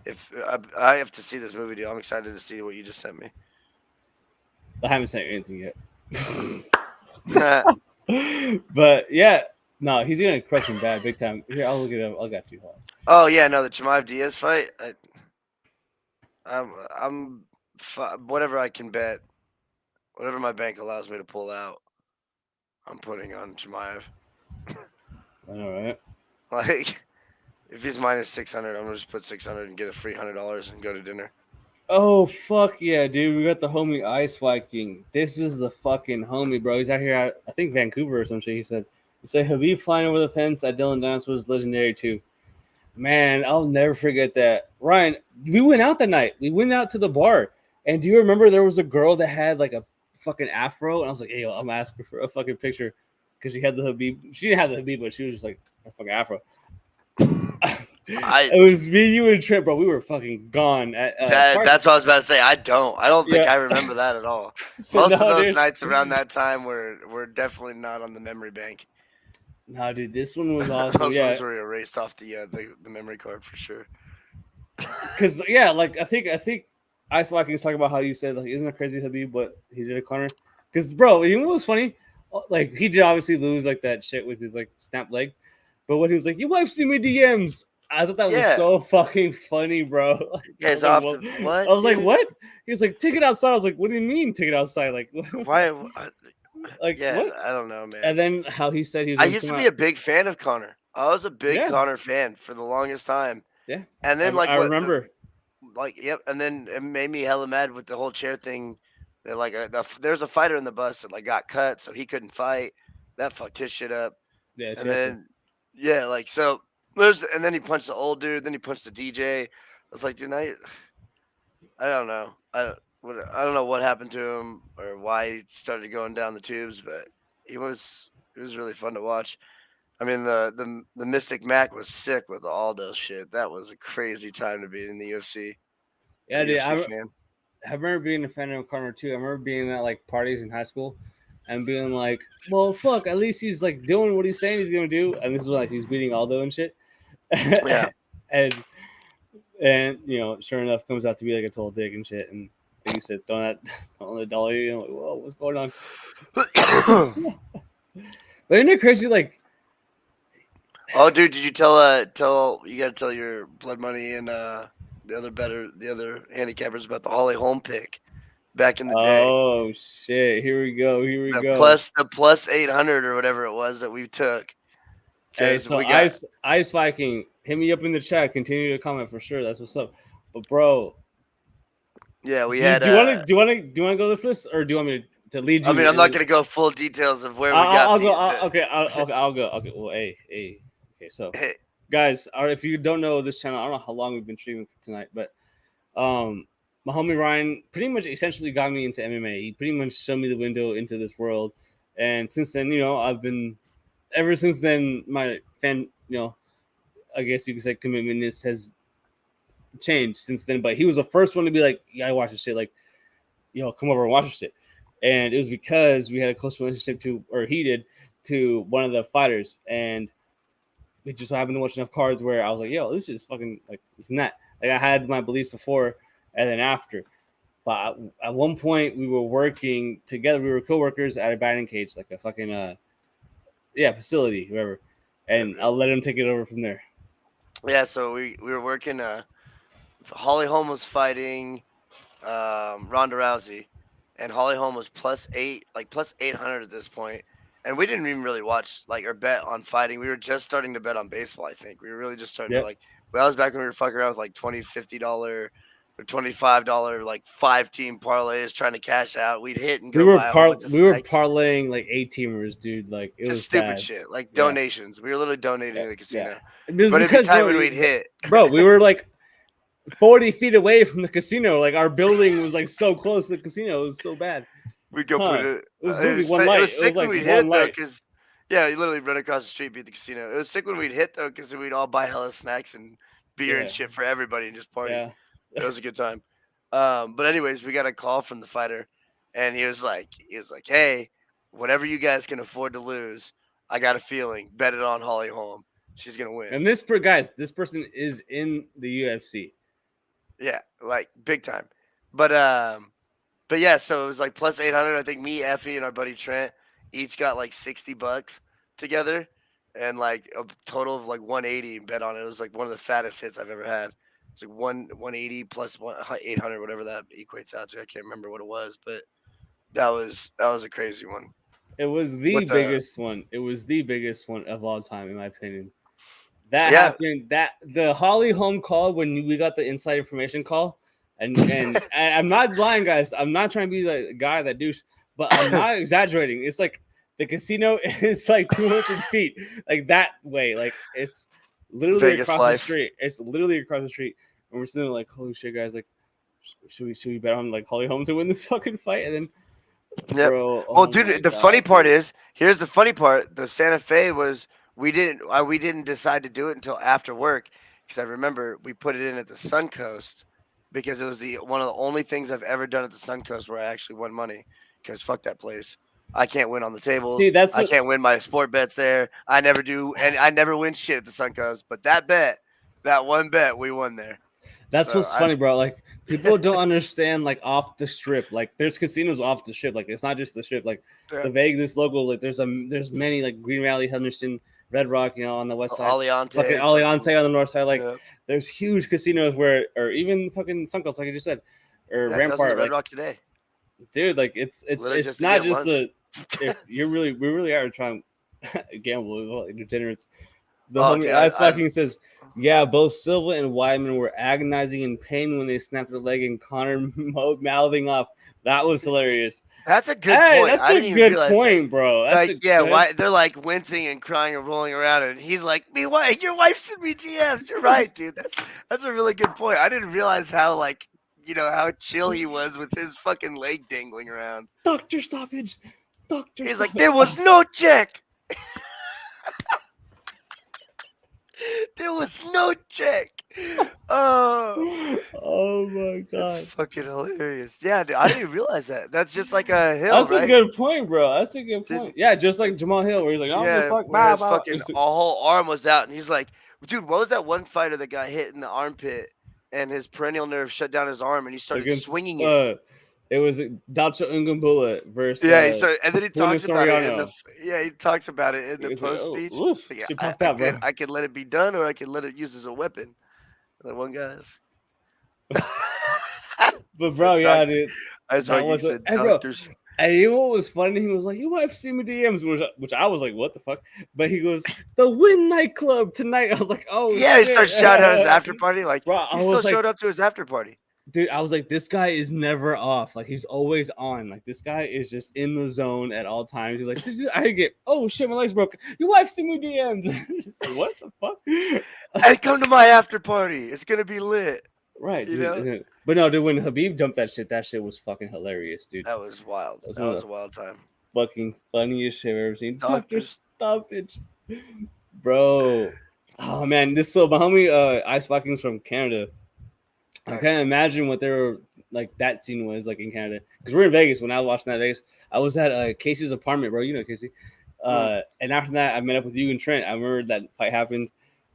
if I have to see this movie deal, I'm excited to see what you just sent me. I haven't sent you anything yet. But yeah, no, he's gonna crush him bad, big time. Here, I'll look it up. I got you. Oh yeah, no, the Chimaev Diaz fight. Whatever I can bet, whatever my bank allows me to pull out, I'm putting on Chimaev. I know, right? Like, if he's minus 600, I'm gonna just put 600 and get a free $100 and go to dinner. Oh fuck yeah, dude! We got the homie Ice Viking. This is the fucking homie, bro. He's out here at, I think, Vancouver or some shit. He said Habib flying over the fence at Dylan Dance was legendary too. Man, I'll never forget that. Ryan, we went out that night. We went out to the bar, and do you remember there was a girl that had like a fucking afro? And I was like, hey, yo, I'm asking for a fucking picture because she had the Habib. She didn't have the Habib, but she was just like a fucking afro. It was me, you, and Trent, bro. We were fucking gone. That's what I was about to say. I don't think I remember that at all. So Most of those nights around that time were definitely not on the memory bank. No, dude, this one was awesome. Those yeah, ones were erased off the memory card for sure. Because yeah, like I think Ice Viking is talking about how you said like, isn't it crazy Habib, but he did a corner? Because bro, you know what was funny? Like he did obviously lose like that shit with his like snap leg, but when he was like, "You wife see me DMs," I thought that was so fucking funny, bro. Yeah, it's off the what? I was like, "What?" He was like, "Take it outside." I was like, "What do you mean, take it outside?" Like, why? Like, yeah, what? I don't know, man. And then how he said he was. I used to be a big fan of Connor. I was a big Connor fan for the longest time. Yeah, and then I remember. Yep, and then it made me hella mad with the whole chair thing. That like there's a fighter in the bus that like got cut, so he couldn't fight. That fucked his shit up. Yeah, and then like so And then he punched the old dude. Then he punched the DJ. I was like, dude, I don't know. I don't know what happened to him or why he started going down the tubes, but it was really fun to watch. I mean, the Mystic Mac was sick with the Aldo shit. That was a crazy time to be in the UFC. A Yeah, dude. UFC fan. I remember being a fan of Connor too. I remember being at like parties in high school and being like, "Well, fuck, at least he's like doing what he's saying he's gonna do." And this is like he's beating Aldo and shit. Yeah. and and you know, sure enough, comes out to be like a total dick and shit. And like you said, throwing the dollar. You know, like, whoa, what's going on? But isn't it crazy? Like, Oh, dude, did you tell you got to tell your Blood Money and the other handicappers about the Holly Holm pick back in the day? oh shit, here we go, here we The go. plus 800 or whatever it was that we took. Hey, Because so we got Ice Viking, hit me up in the chat. Continue to comment for sure. That's what's up. But bro, yeah, we do you, had do you want to do you want to do you want to go first, or do you want me to lead you? I mean, I'm not gonna go full details of where we I'll got go. the Okay, I'll go. Okay, well, hey. Okay, so hey, guys, or if you don't know this channel, I don't know how long we've been streaming tonight, but my homie Ryan pretty much essentially got me into MMA. He pretty much showed me the window into this world, and since then, you know, ever since then, my fan, you know, I guess you could say commitmentness has changed since then. But he was the first one to be like, "Yeah, I watch this shit." Like, yo, come over and watch this shit. And it was because we had a close relationship or he did, to one of the fighters, and we just so happened to watch enough cards where I was like, yo, this is fucking like this and that. Like I had my beliefs before and then after. But at one point we were working together. We were coworkers at a batting cage, like a fucking facility, whoever. And I'll let him take it over from there. yeah. So we were working. Holly Holm was fighting Ronda Rousey, and Holly Holm was plus 800 at this point. And we didn't even really watch like or bet on fighting. We were just starting to bet on baseball. I think we were really just starting to Yep. like. Well, I was back when we were fucking around with like $20, $50 or $25 like 5-team parlays trying to cash out. We'd hit and We go were buy a whole bunch of we were snacks. parlaying like 8-teamers, dude. Like it Just was stupid bad. shit like Yeah. donations. We were literally donating Yeah. to the casino. It was But every because, time bro, when we'd hit, bro, we were like 40 feet away from the casino. Like our building was like so close to the casino. It was so bad. we go put it. It was literally one It light. was It sick was when like we'd hit one it though, light. because yeah, you literally run across the street, beat the casino. It was sick when we'd hit though, because we'd all buy hella snacks and beer and Yeah. shit for everybody and just party. Yeah. It was a good time. But anyways, we got a call from the fighter, and he was like, hey, whatever you guys can afford to lose, I got a feeling, bet it on Holly Holm. She's gonna win. And this person is in the UFC. Yeah, like big time. But yeah, so it was like plus 800. I think me, Effie, and our buddy Trent each got like $60 together, and like a total of like 180 bet on it. It was like one of the fattest hits I've ever had. It's like 180 plus 800, whatever that equates out to. I can't remember what it was, but that was a crazy one. It was the What the biggest one. It was the biggest one of all time, in my opinion. That yeah, happened. That the Holly Holm call when we got the inside information call, and I'm not lying, guys. I'm not trying to be the guy that douche, but I'm not exaggerating. It's like the casino is like 200 feet, like that way. Like it's literally Vegas across life. the street. It's literally across the street, and we're sitting there like, holy shit, guys! Like, should we bet on like Holly Holm to win this fucking fight? And then, Yep. bro, Well, oh my dude, the God, funny part dude. is, here's the funny part. The Santa Fe was we didn't decide to do it until after work, because I remember we put it in at the Suncoast because it was the one of the only things I've ever done at the Suncoast where I actually won money. Because fuck that place. I can't win on the tables. See, that's I what, can't win my sport bets there. I never do, and I never win shit at the Suncoast. But that one bet, we won there. that's So what's funny, bro. Like people don't understand like off the strip. Like there's casinos off the strip. Like it's not just the strip. Like Yeah. the Vegas local. Like there's many like Green Valley, Henderson, Red Rock. You know, on the west side. Aliante, Fucking Aliante on the north side. Like yeah. there's huge casinos where, or even fucking Suncoast, like I just said, or Yeah, I was in the Rampart. Red Like Rock today. dude, like it's Literally just to not get just lunch. if we really are trying to gamble like degenerates. The Oh, homie dude, Ice Viking says, yeah, both Silva and Wyman were agonizing in pain when they snapped their leg and Connor mouthing off, That was hilarious. That's a good Hey, point. that's I a didn't even good realize that. point, bro. That's Like, a yeah, good. why they're like wincing and crying and rolling around, and he's like, "Me, why? Your wife sent me DMs." You're right, dude. That's a really good point. I didn't realize how like how chill he was with his fucking leg dangling around. Doctor stoppage. Doctor He's like, stoppage. "There was no check. There was no check." Oh, Oh my that's god. fucking hilarious. Yeah, dude, I didn't even realize that. That's just like a hill, That's a right? good point, bro. That's a good Dude, point. Yeah, just like Jamal Hill, where he's like, "I don't give a yeah, fuck." where Blah, his blah. fucking whole arm was out, and he's like, "Dude, what was that one fighter that got hit in the armpit, and his perennial nerve shut down his arm, and he started Against swinging it." it was Dacha Ungambula versus Yeah, he started, and then he Puna talks about it in Soriano. he talks about it in He the was like, post "Oh, speech. oof, It's like, she popped out, bro." I could let it be done, or I could let it use as a weapon. And the one guy's. But bro, yeah, dude, I just that like you was said, hey, bro. doctors. And you know what was funny? He was like, "You might have seen me DMs," which I was like, "What the fuck?" But he goes, "The Win nightclub tonight." I was like, "Oh Yeah, he shit!" starts shouting out his after party. Like Bro, he I still was like, showed up to his after party. dude, I was like, this guy is never off. Like he's always on. Like this guy is just in the zone at all times. He's like, "Dude, I get, oh shit, my leg's broken. Your wife sent me DMs." Just like, what the fuck? Hey, come to my after party. It's gonna be lit. Right, You dude. know? But no, dude, when Habib jumped that shit was fucking hilarious, dude. That was wild. That was That one of was the a wild time. fucking funniest shit I've ever seen. Doctor Doctors. Stoppage, bro. Oh man, this so my homie Ice Vikings from Canada. I Nice. can't imagine what they were like. That scene was like in Canada because we're in Vegas. When I was watching that Vegas, I was at Casey's apartment, bro. You know Casey. And after that, I met up with you and Trent. I remember that fight happened.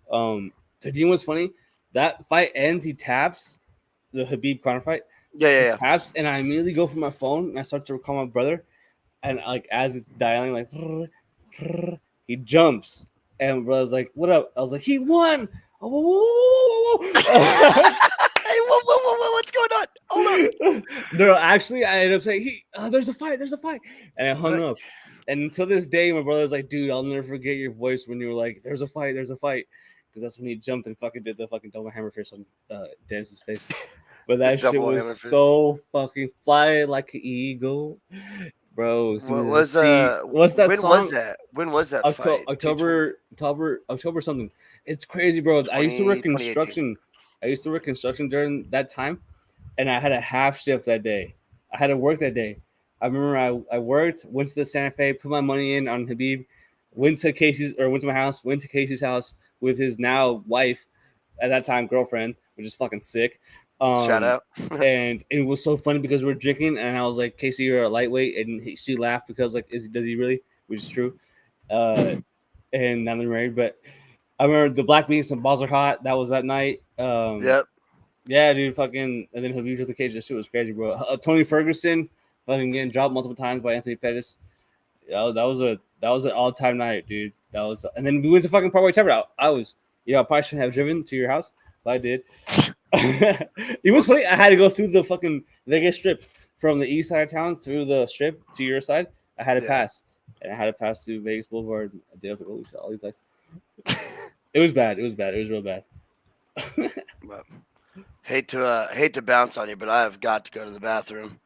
So do you know what's funny? That fight ends. He taps the Habib Conor fight. Yeah. Taps, and I immediately go for my phone and I start to call my brother. And like as it's dialing, like he jumps, and brother's like, "What up?" I was like, "He won!" Oh, Hey, whoa, what's going on? Hold up. no, actually, I ended up saying, there's a fight," and I hung up. And until this day, my brother's like, "Dude, I'll never forget your voice when you were like, there's a fight," because that's when he jumped and fucking did the fucking double hammer fist on Dennis's face. But that shit was so fucking fly like an eagle. Bro, What was what's that when song? was that? When was that fight? October something. It's crazy, bro. I used to work 2018. construction. I used to work construction during that time, and I had a half shift that day. I had to work that day. I remember I worked, went to the Santa Fe, put my money in on Habib, went to my house, went to Casey's house with his now wife, at that time girlfriend, which is fucking sick. Shout out. And it was so funny because we were drinking, and I was like, "Casey, you're a lightweight," and she laughed because like, does he really? Which is true. And now they're married. But I remember the black beans and balls are hot. That was that night. Yep. Yeah, dude, fucking, and then Habib took the cage. That shit was crazy, bro. Tony Ferguson, fucking getting dropped multiple times by Anthony Pettis. Yeah, that was an all time night, dude. That was, and then we went to fucking Parkway Tavern. I probably shouldn't have driven to your house, but I did. It was funny. I had to go through the fucking Vegas Strip from the east side of town through the Strip to your side. I had to pass, and I had to pass through Vegas Boulevard. I was like, "Holy shit, all these lights." It was bad. It was real bad. Hate to bounce on you, but I have got to go to the bathroom.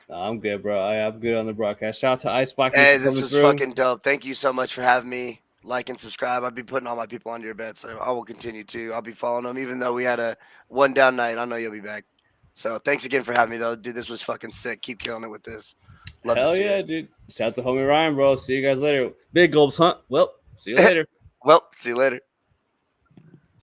I'm good, bro. I'm good on the broadcast. Shout out to Ice Vikings. Hey, this was fucking dope. Thank you so much for having me. Like and subscribe. I'll be putting all my people under your bed, so I will continue to. I'll be following them, even though we had a one down night. I know you'll be back. So thanks again for having me, though, dude. This was fucking sick. Keep killing it with this. Love Hell to see yeah, it. dude. Shout out to homie Ryan, bro. See you guys later. Big Gulps Hunt. Well, see you later. Well, see you later.